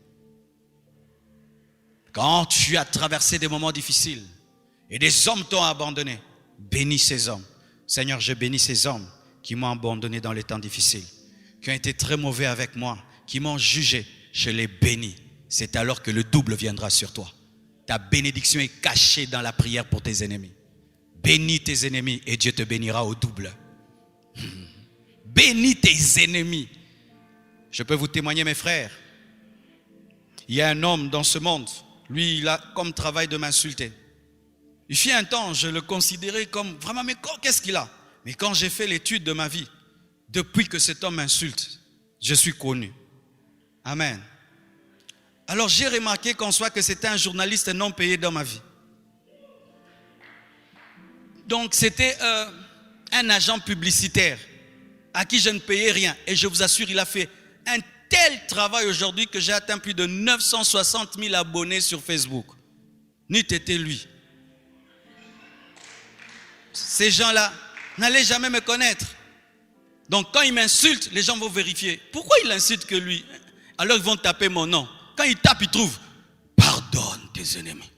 Quand tu as traversé des moments difficiles et des hommes t'ont abandonné, bénis ces hommes. Seigneur, je bénis ces hommes qui m'ont abandonné dans les temps difficiles, qui ont été très mauvais avec moi, qui m'ont jugé. Je les bénis. C'est alors que le double viendra sur toi. Ta bénédiction est cachée dans la prière pour tes ennemis. Bénis tes ennemis et Dieu te bénira au double. Bénis tes ennemis. Je peux vous témoigner, mes frères. Il y a un homme dans ce monde, lui, il a comme travail de m'insulter. Il fit un temps, je le considérais comme vraiment, mais qu'est-ce qu'il a? Mais quand j'ai fait l'étude de ma vie, depuis que cet homme m'insulte, je suis connu. Amen. Alors j'ai remarqué qu'en soi que c'était un journaliste non payé dans ma vie. Donc c'était un agent publicitaire à qui je ne payais rien. Et je vous assure, il a fait un tel travail aujourd'hui que j'ai atteint plus de 960 000 abonnés sur Facebook. N'eût été lui. Ces gens-là n'allaient jamais me connaître. Donc quand ils m'insultent, les gens vont vérifier. Pourquoi ils l'insultent que lui? Alors ils vont taper mon nom. Quand ils tapent, ils trouvent « Pardonne tes ennemis.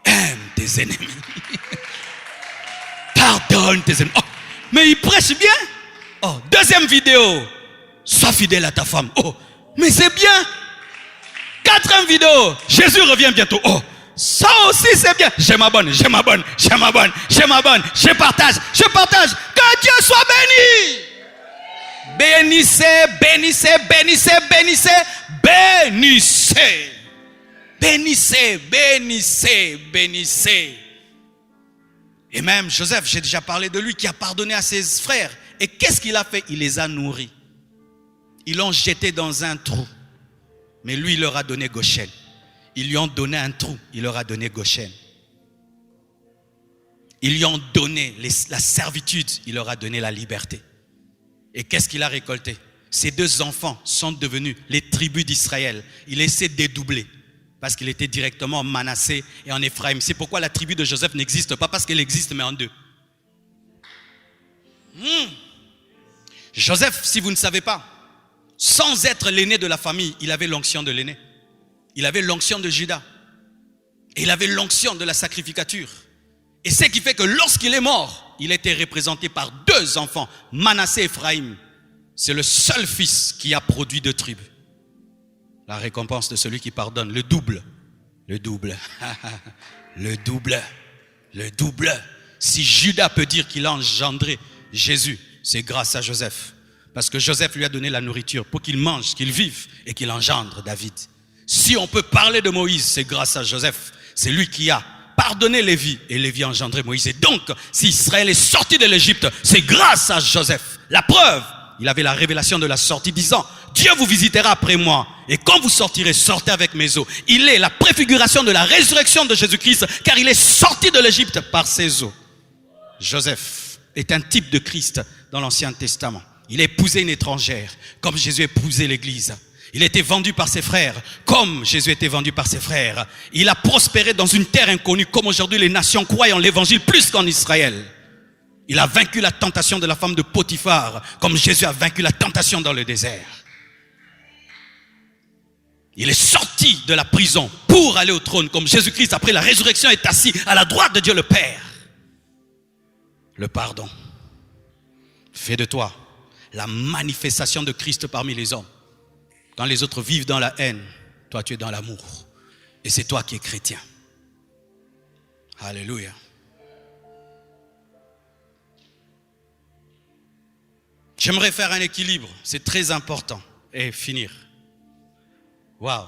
Aime tes ennemis. Pardonne tes ennemis. » Oh, mais il prêche bien. Oh, deuxième vidéo. Sois fidèle à ta femme. Oh, mais c'est bien. Quatrième vidéo. Jésus revient bientôt. Oh, ça aussi c'est bien. Je m'abonne, je m'abonne, je m'abonne, je m'abonne, je partage, je partage. Que Dieu soit béni. Bénissez, bénissez, bénissez, bénissez, bénissez. Bénissez, bénissez, bénissez. Et même Joseph, j'ai déjà parlé de lui, qui a pardonné à ses frères. Et qu'est-ce qu'il a fait? Il les a nourris. Ils l'ont jeté dans un trou. Mais lui, il leur a donné Goshen. Ils lui ont donné un trou. Il leur a donné Goshen. Ils lui ont donné la servitude. Il leur a donné la liberté. Et qu'est-ce qu'il a récolté? Ces 2 enfants sont devenus les tribus d'Israël. Il essaie de dédoubler. Parce qu'il était directement en Manassé et en Éphraïm. C'est pourquoi la tribu de Joseph n'existe pas. Parce qu'elle existe, mais en 2. Joseph, si vous ne savez pas, sans être l'aîné de la famille, il avait l'onction de l'aîné. Il avait l'onction de Judas. Et il avait l'onction de la sacrificature. Et ce qui fait que lorsqu'il est mort, il était représenté par 2 enfants, Manassé et Éphraïm. C'est le seul fils qui a produit 2 tribus. La récompense de celui qui pardonne, le double. Le double. Le double. Le double. Si Judas peut dire qu'il a engendré Jésus, c'est grâce à Joseph. Parce que Joseph lui a donné la nourriture pour qu'il mange, qu'il vive et qu'il engendre David. Si on peut parler de Moïse, c'est grâce à Joseph. C'est lui qui a pardonné Lévi et Lévi a engendré Moïse. Et donc, si Israël est sorti de l'Égypte, c'est grâce à Joseph. La preuve, il avait la révélation de la sortie disant, Dieu vous visitera après moi. Et quand vous sortirez, sortez avec mes os. Il est la préfiguration de la résurrection de Jésus-Christ, car il est sorti de l'Égypte par ses os. Joseph est un type de Christ dans l'Ancien Testament. Il a épousé une étrangère, comme Jésus a épousé l'Église. Il a été vendu par ses frères, comme Jésus a été vendu par ses frères. Il a prospéré dans une terre inconnue, comme aujourd'hui les nations croient en l'Évangile plus qu'en Israël. Il a vaincu la tentation de la femme de Potiphar, comme Jésus a vaincu la tentation dans le désert. Il est sorti de la prison pour aller au trône, comme Jésus-Christ, après la résurrection, est assis à la droite de Dieu le Père. Le pardon fait de toi la manifestation de Christ parmi les hommes. Quand les autres vivent dans la haine, toi tu es dans l'amour. Et c'est toi qui es chrétien. Alléluia. J'aimerais faire un équilibre, c'est très important. Et finir. Waouh.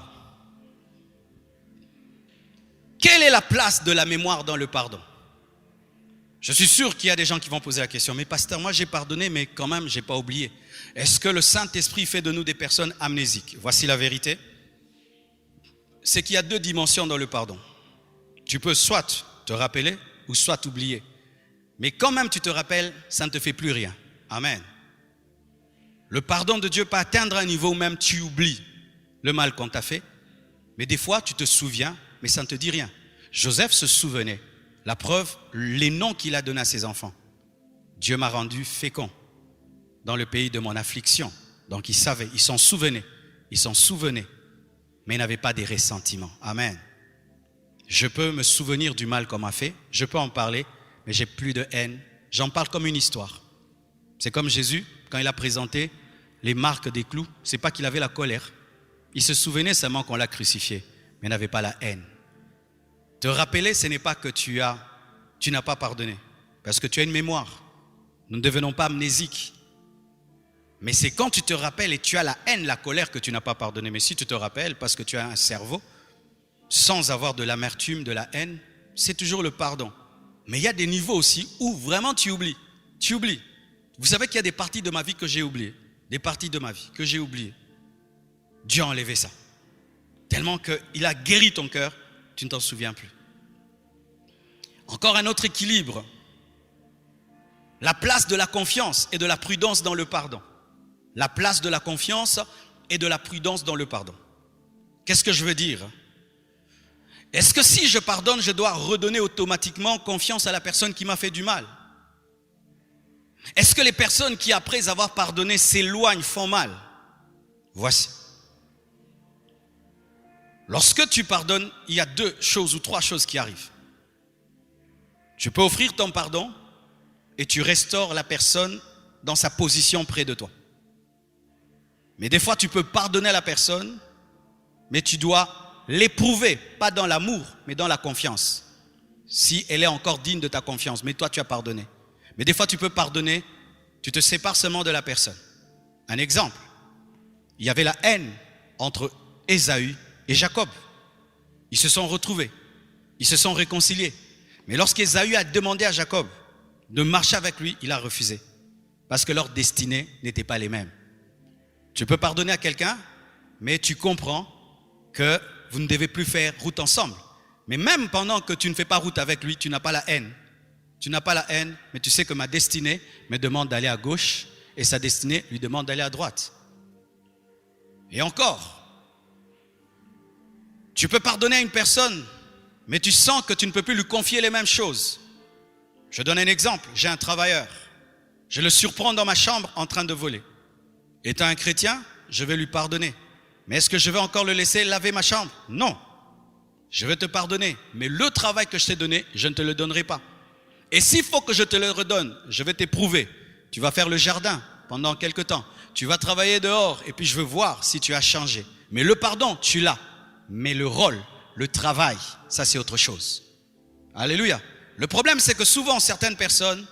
Quelle est la place de la mémoire dans le pardon? Je suis sûr qu'il y a des gens qui vont poser la question. Mais pasteur, moi j'ai pardonné, mais quand même, je n'ai pas oublié. Est-ce que le Saint-Esprit fait de nous des personnes amnésiques? Voici la vérité. C'est qu'il y a deux dimensions dans le pardon. Tu peux soit te rappeler ou soit oublier. Mais quand même tu te rappelles, ça ne te fait plus rien. Amen. Le pardon de Dieu peut atteindre un niveau où même tu oublies le mal qu'on t'a fait. Mais des fois, tu te souviens, mais ça ne te dit rien. Joseph se souvenait. La preuve, les noms qu'il a donnés à ses enfants. Dieu m'a rendu fécond dans le pays de mon affliction. Donc il savait, il s'en souvenait. Mais il n'avait pas des ressentiments. Amen. Je peux me souvenir du mal qu'on m'a fait, je peux en parler, mais j'ai plus de haine. J'en parle comme une histoire. C'est comme Jésus, quand il a présenté les marques des clous, c'est pas qu'il avait la colère. Il se souvenait seulement qu'on l'a crucifié, mais il n'avait pas la haine. Te rappeler, ce n'est pas que tu n'as pas pardonné, parce que tu as une mémoire. Nous ne devenons pas amnésiques. Mais c'est quand tu te rappelles et tu as la haine, la colère que tu n'as pas pardonné. Mais si tu te rappelles, parce que tu as un cerveau, sans avoir de l'amertume, de la haine, c'est toujours le pardon. Mais il y a des niveaux aussi où vraiment tu oublies. Tu oublies. Vous savez qu'il y a des parties de ma vie que j'ai oubliées. Des parties de ma vie que j'ai oubliées. Dieu a enlevé ça. Tellement qu'il a guéri ton cœur, tu ne t'en souviens plus. Encore un autre équilibre. La place de la confiance et de la prudence dans le pardon. La place de la confiance et de la prudence dans le pardon. Qu'est-ce que je veux dire? Est-ce que si je pardonne, je dois redonner automatiquement confiance à la personne qui m'a fait du mal? Est-ce que les personnes qui, après avoir pardonné, s'éloignent, font mal? Voici. Lorsque tu pardonnes, il y a 2 choses ou 3 choses qui arrivent. Tu peux offrir ton pardon et tu restaures la personne dans sa position près de toi. Mais des fois, tu peux pardonner à la personne, mais tu dois l'éprouver, pas dans l'amour, mais dans la confiance. Si elle est encore digne de ta confiance, mais toi, tu as pardonné. Mais des fois, tu peux pardonner, tu te sépares seulement de la personne. Un exemple, il y avait la haine entre Ésaü et Jacob. Ils se sont retrouvés, ils se sont réconciliés. Mais lorsqu'Ésaü a demandé à Jacob de marcher avec lui, il a refusé. Parce que leurs destinées n'étaient pas les mêmes. Tu peux pardonner à quelqu'un, mais tu comprends que vous ne devez plus faire route ensemble. Mais même pendant que tu ne fais pas route avec lui, tu n'as pas la haine. Tu n'as pas la haine, mais tu sais que ma destinée me demande d'aller à gauche et sa destinée lui demande d'aller à droite. Et encore, tu peux pardonner à une personne, mais tu sens que tu ne peux plus lui confier les mêmes choses. Je donne un exemple, j'ai un travailleur. Je le surprends dans ma chambre en train de voler. Étant un chrétien, je vais lui pardonner. Mais est-ce que je vais encore le laisser laver ma chambre? Non. Je vais te pardonner, mais le travail que je t'ai donné, je ne te le donnerai pas. Et s'il faut que je te le redonne, je vais t'éprouver. Tu vas faire le jardin pendant quelque temps. Tu vas travailler dehors et puis je veux voir si tu as changé. Mais le pardon, tu l'as. Mais le rôle, le travail, ça c'est autre chose. Alléluia. Le problème, c'est que souvent, certaines personnes,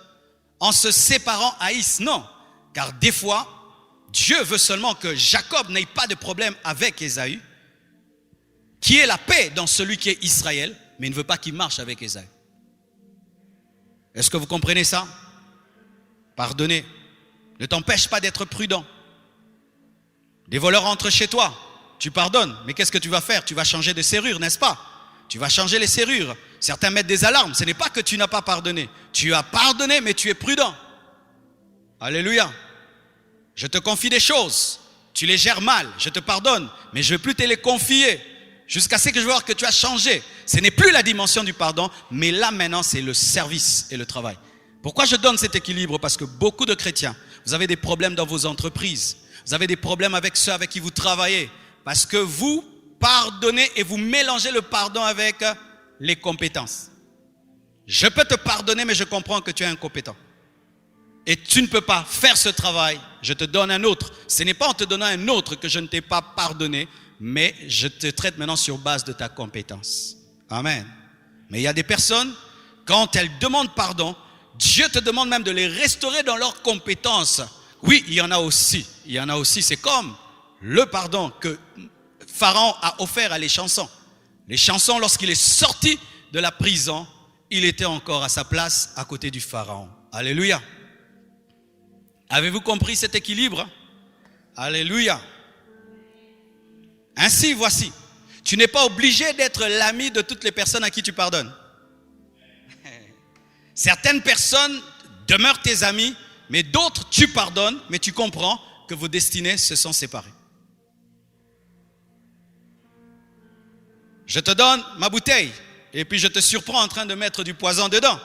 en se séparant, haïssent. Non, car des fois, Dieu veut seulement que Jacob n'ait pas de problème avec Ésaü, qui est la paix dans celui qui est Israël, mais il ne veut pas qu'il marche avec Ésaü. Est-ce que vous comprenez ça? Pardonner ne t'empêche pas d'être prudent. Des voleurs entrent chez toi, tu pardonnes, mais qu'est-ce que tu vas faire? Tu vas changer de serrure, n'est-ce pas? Tu vas changer les serrures. Certains mettent des alarmes. Ce n'est pas que tu n'as pas pardonné. Tu as pardonné, mais tu es prudent. Alléluia. Je te confie des choses. Tu les gères mal. Je te pardonne, mais je ne vais plus te les confier. Jusqu'à ce que je vois que tu as changé. Ce n'est plus la dimension du pardon, mais là maintenant, c'est le service et le travail. Pourquoi je donne cet équilibre? Parce que beaucoup de chrétiens, vous avez des problèmes dans vos entreprises. Vous avez des problèmes avec ceux avec qui vous travaillez. Parce que vous pardonnez et vous mélangez le pardon avec les compétences. Je peux te pardonner, mais je comprends que tu es incompétent. et tu ne peux pas faire ce travail, je te donne un autre. Ce n'est pas en te donnant un autre que je ne t'ai pas pardonné, mais je te traite maintenant sur base de ta compétence. Amen. Mais il y a des personnes, quand elles demandent pardon, Dieu te demande même de les restaurer dans leurs compétences. Oui, il y en a aussi. Il y en a aussi. C'est comme le pardon que Pharaon a offert à les chansons. Les chansons, lorsqu'il est sorti de la prison, il était encore à sa place à côté du Pharaon. Alléluia. Avez-vous compris cet équilibre? Alléluia. Ainsi, voici, tu n'es pas obligé d'être l'ami de toutes les personnes à qui tu pardonnes. Certaines personnes demeurent tes amis, mais d'autres tu pardonnes, mais tu comprends que vos destinées se sont séparées. Je te donne ma bouteille et puis je te surprends en train de mettre du poison dedans.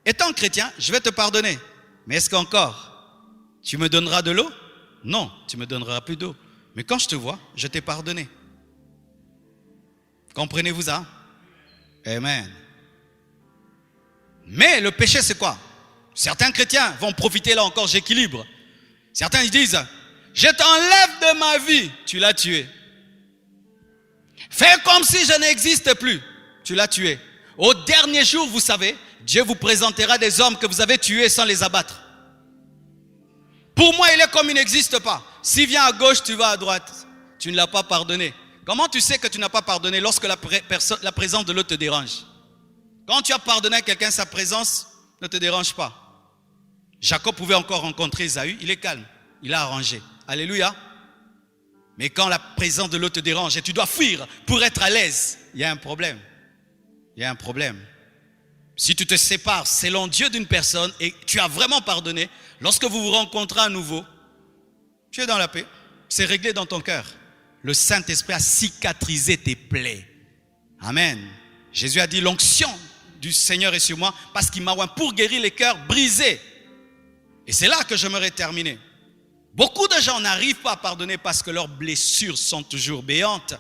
Étant chrétien, je vais te pardonner. Mais est-ce qu'encore tu me donneras de l'eau? Non, tu me donneras plus d'eau. Mais quand je te vois, je t'ai pardonné. Comprenez-vous ça? Amen. Mais le péché, c'est quoi? Certains chrétiens vont profiter, là encore, j'équilibre. Certains ils disent, je t'enlève de ma vie, tu l'as tué. Fais comme si je n'existe plus, tu l'as tué. Au dernier jour, vous savez, Dieu vous présentera des hommes que vous avez tués sans les abattre. Pour moi, il est comme il n'existe pas. S'il vient à gauche, tu vas à droite. Tu ne l'as pas pardonné. Comment tu sais que tu n'as pas pardonné lorsque la présence de l'autre te dérange? Quand tu as pardonné à quelqu'un, sa présence ne te dérange pas. Jacob pouvait encore rencontrer Ésaü, il est calme, il a arrangé. Alléluia. Mais quand la présence de l'autre te dérange et tu dois fuir pour être à l'aise, il y a un problème. Il y a un problème. Si tu te sépares selon Dieu d'une personne et tu as vraiment pardonné, lorsque vous vous rencontrez à nouveau, tu es dans la paix. C'est réglé dans ton cœur. Le Saint-Esprit a cicatrisé tes plaies. Amen. Jésus a dit, l'onction du Seigneur est sur moi parce qu'il m'a oint pour guérir les cœurs brisés. Et c'est là que j'aimerais terminer. Beaucoup de gens n'arrivent pas à pardonner parce que leurs blessures sont toujours béantes.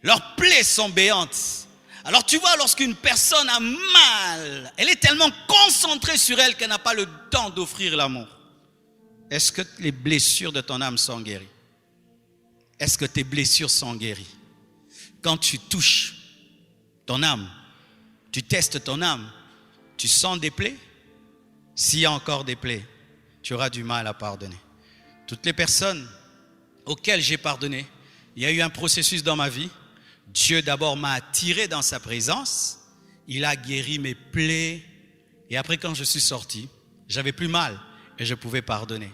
Leurs plaies sont béantes. Alors tu vois, lorsqu'une personne a mal, elle est tellement concentrée sur elle qu'elle n'a pas le temps d'offrir l'amour. Est-ce que les blessures de ton âme sont guéries? Est-ce que tes blessures sont guéries? Quand tu touches ton âme, tu testes ton âme, tu sens des plaies? S'il y a encore des plaies, tu auras du mal à pardonner. Toutes les personnes auxquelles j'ai pardonné, il y a eu un processus dans ma vie. Dieu d'abord m'a attiré dans sa présence, il a guéri mes plaies et après quand je suis sorti, j'avais plus mal et je pouvais pardonner.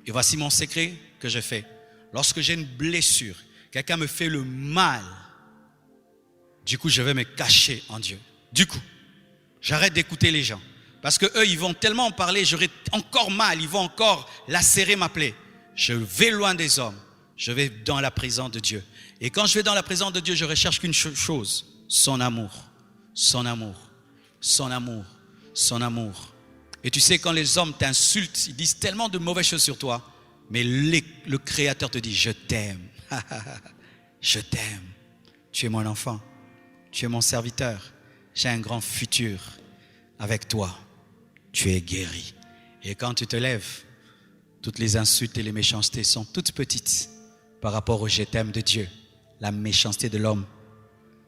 Et voici mon secret que je fais. Lorsque j'ai une blessure, quelqu'un me fait le mal, du coup je vais me cacher en Dieu. Du coup, j'arrête d'écouter les gens parce que eux ils vont tellement en parler, j'aurai encore mal, ils vont encore lacérer ma plaie. Je vais loin des hommes, je vais dans la présence de Dieu. Et quand je vais dans la présence de Dieu, je recherche qu'une chose, son amour, son amour, son amour, son amour. Et tu sais, quand les hommes t'insultent, ils disent tellement de mauvaises choses sur toi, mais le Créateur te dit, je t'aime, je t'aime, tu es mon enfant, tu es mon serviteur, j'ai un grand futur avec toi, tu es guéri. Et quand tu te lèves, toutes les insultes et les méchancetés sont toutes petites par rapport au je t'aime de Dieu. La méchanceté de l'homme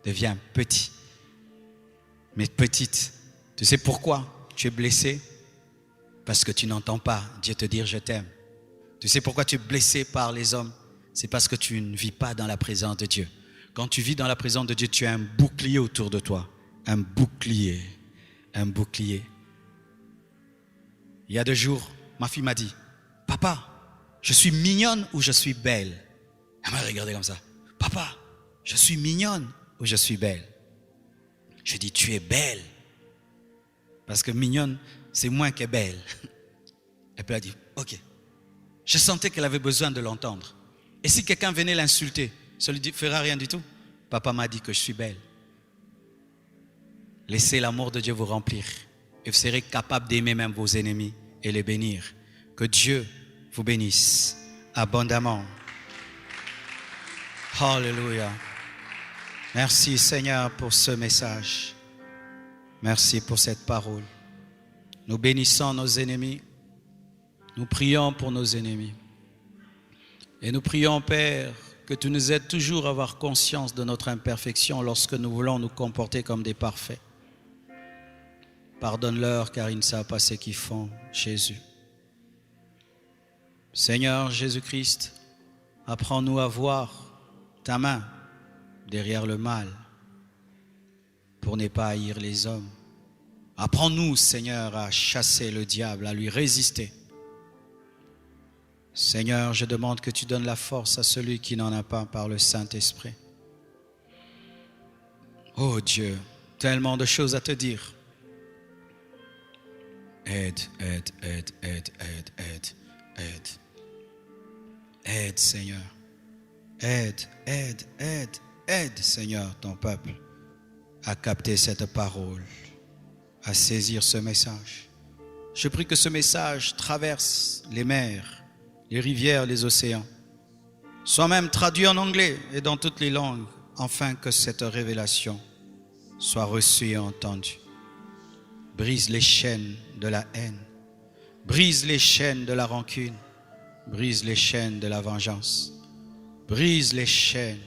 devient petite. Mais petite. Tu sais pourquoi tu es blessé? Parce que tu n'entends pas Dieu te dire je t'aime. Tu sais pourquoi tu es blessé par les hommes? C'est parce que tu ne vis pas dans la présence de Dieu. Quand tu vis dans la présence de Dieu, tu as un bouclier autour de toi. Un bouclier. Un bouclier. Il y a 2 jours, ma fille m'a dit, papa, je suis mignonne ou je suis belle? Elle m'a regardé comme ça. Papa, je suis mignonne ou je suis belle? Je dis, tu es belle. Parce que mignonne, c'est moins que belle. Et puis elle a dit, ok. Je sentais qu'elle avait besoin de l'entendre. Et si quelqu'un venait l'insulter, ça ne lui fera rien du tout. Papa m'a dit que je suis belle. Laissez l'amour de Dieu vous remplir. Et vous serez capable d'aimer même vos ennemis et les bénir. Que Dieu vous bénisse abondamment. Alléluia. Merci Seigneur pour ce message. Merci pour cette parole. Nous bénissons nos ennemis. Nous prions pour nos ennemis. Et nous prions, Père, que tu nous aides toujours à avoir conscience de notre imperfection lorsque nous voulons nous comporter comme des parfaits. Pardonne-leur car ils ne savent pas ce qu'ils font, Jésus. Seigneur Jésus-Christ, apprends-nous à voir ta main derrière le mal pour ne pas haïr les hommes. Apprends-nous, Seigneur, à chasser le diable, à lui résister. Seigneur, je demande que tu donnes la force à celui qui n'en a pas par le Saint-Esprit. Oh Dieu, tellement de choses à te dire. Aide, aide, aide, aide, aide, aide, aide. Aide, Seigneur. Aide, aide, aide, aide, Seigneur, ton peuple à capter cette parole, à saisir ce message. Je prie que ce message traverse les mers, les rivières, les océans, soit même traduit en anglais et dans toutes les langues, afin que cette révélation soit reçue et entendue. Brise les chaînes de la haine, brise les chaînes de la rancune, brise les chaînes de la vengeance, brise les chaînes,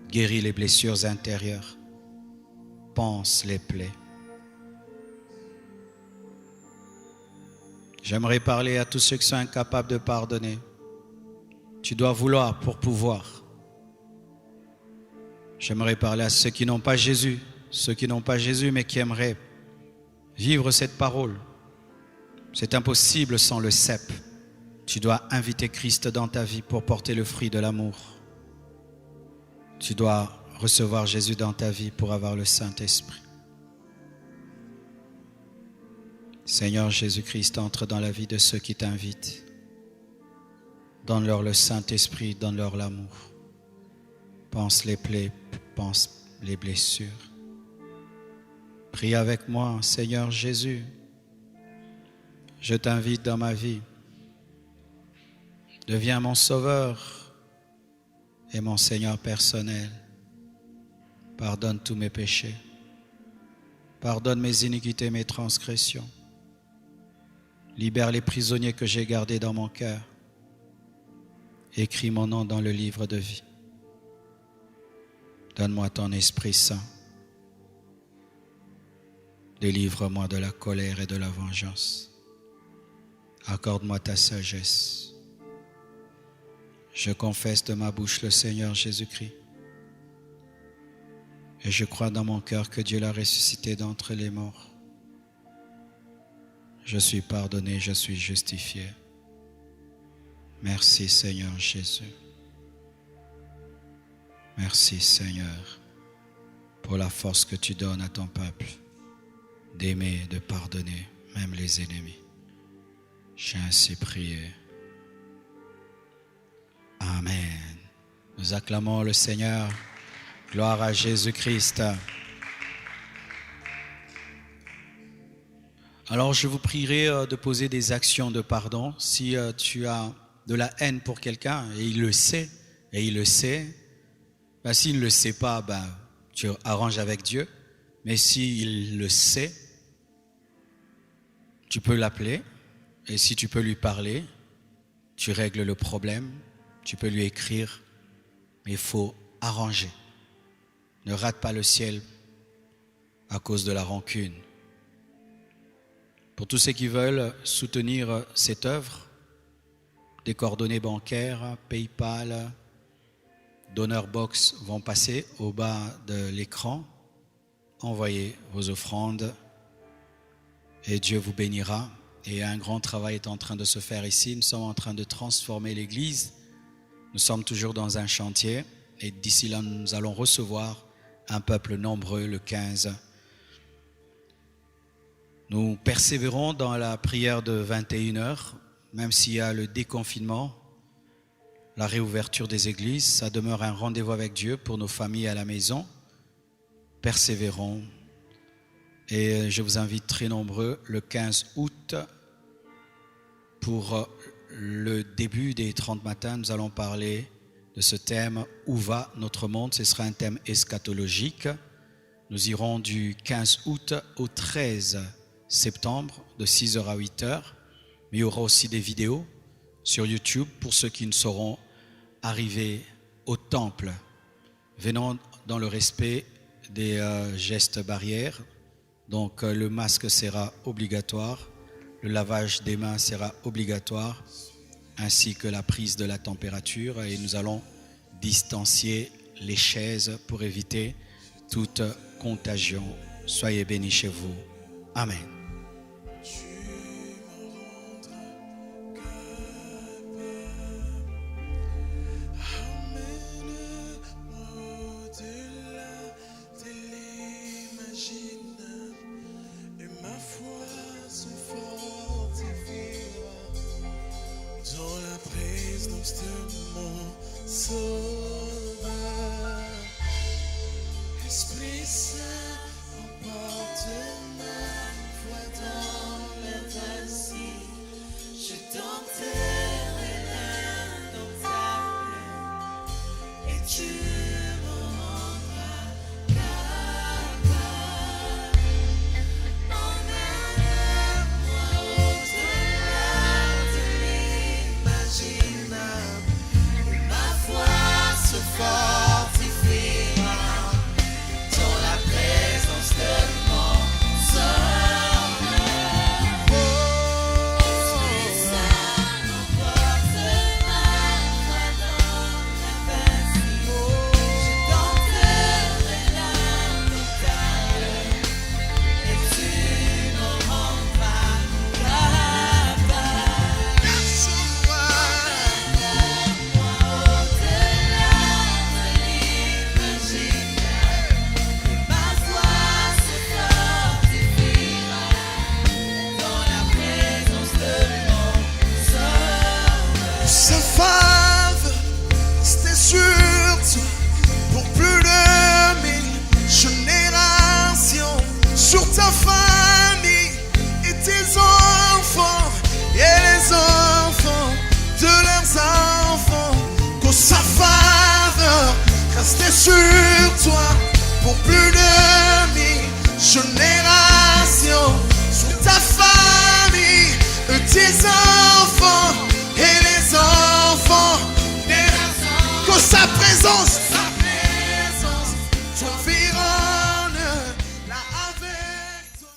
guéris les blessures intérieures, panse les plaies. J'aimerais parler à tous ceux qui sont incapables de pardonner. Tu dois vouloir pour pouvoir. J'aimerais parler à ceux qui n'ont pas Jésus, mais qui aimeraient vivre cette parole. C'est impossible sans le cep. Tu dois inviter Christ dans ta vie pour porter le fruit de l'amour. Tu dois recevoir Jésus dans ta vie pour avoir le Saint-Esprit. Seigneur Jésus-Christ, entre dans la vie de ceux qui t'invitent. Donne-leur le Saint-Esprit, donne-leur l'amour. Pense les plaies, pense les blessures. Prie avec moi, Seigneur Jésus. Je t'invite dans ma vie. Deviens mon sauveur et mon Seigneur personnel. Pardonne tous mes péchés. Pardonne mes iniquités, mes transgressions. Libère les prisonniers que j'ai gardés dans mon cœur. Écris mon nom dans le livre de vie. Donne-moi ton Esprit Saint. Délivre-moi de la colère et de la vengeance. Accorde-moi ta sagesse. Je confesse de ma bouche le Seigneur Jésus-Christ. Et je crois dans mon cœur que Dieu l'a ressuscité d'entre les morts. Je suis pardonné, je suis justifié. Merci Seigneur Jésus. Merci Seigneur pour la force que tu donnes à ton peuple d'aimer, de pardonner même les ennemis. J'ai ainsi prié. Amen. Nous acclamons le Seigneur. Gloire à Jésus-Christ. Alors je vous prierai de poser des actions de pardon. Si tu as de la haine pour quelqu'un et il le sait, s'il ne le sait pas, tu arranges avec Dieu. Mais s'il le sait, tu peux l'appeler. Et si tu peux lui parler, tu règles le problème. Tu peux lui écrire. Mais il faut arranger. Ne rate pas le ciel à cause de la rancune. Pour tous ceux qui veulent soutenir cette œuvre, des coordonnées bancaires, PayPal, DonorBox vont passer au bas de l'écran. Envoyez vos offrandes et Dieu vous bénira. Et un grand travail est en train de se faire ici. Nous sommes en train de transformer l'église. Nous sommes toujours dans un chantier et d'ici là, nous allons recevoir un peuple nombreux le 15. Nous persévérons dans la prière de 21h, même s'il y a le déconfinement, la réouverture des églises, ça demeure un rendez-vous avec Dieu pour nos familles à la maison. Persévérons. Et je vous invite très nombreux le 15 août pour le début des 30 matins. Nous allons parler de ce thème « Où va notre monde ?» Ce sera un thème eschatologique. Nous irons du 15 août au 13 septembre, de 6h à 8h. Mais il y aura aussi des vidéos sur YouTube pour ceux qui ne sauront arriver au temple. Venons dans le respect des gestes barrières. Donc le masque sera obligatoire, le lavage des mains sera obligatoire, ainsi que la prise de la température. Et nous allons distancier les chaises pour éviter toute contagion. Soyez bénis chez vous. Amen. Esprit Saint, emporte ma foi dans l'invincible. Je t'enterrerai l'indomptable, et tu me rendras capable. Emmène-moi au-delà de l'imaginable, et ma foi se fortifiera. Sa fave, c'était sur toi pour plus de 1000 générations, sur ta famille et tes enfants et les enfants de leurs enfants. Que sa faveur restait sur toi pour plus de 1000 générations, sur ta famille et tes enfants et les enfants, que sa présence t'environne là avec toi.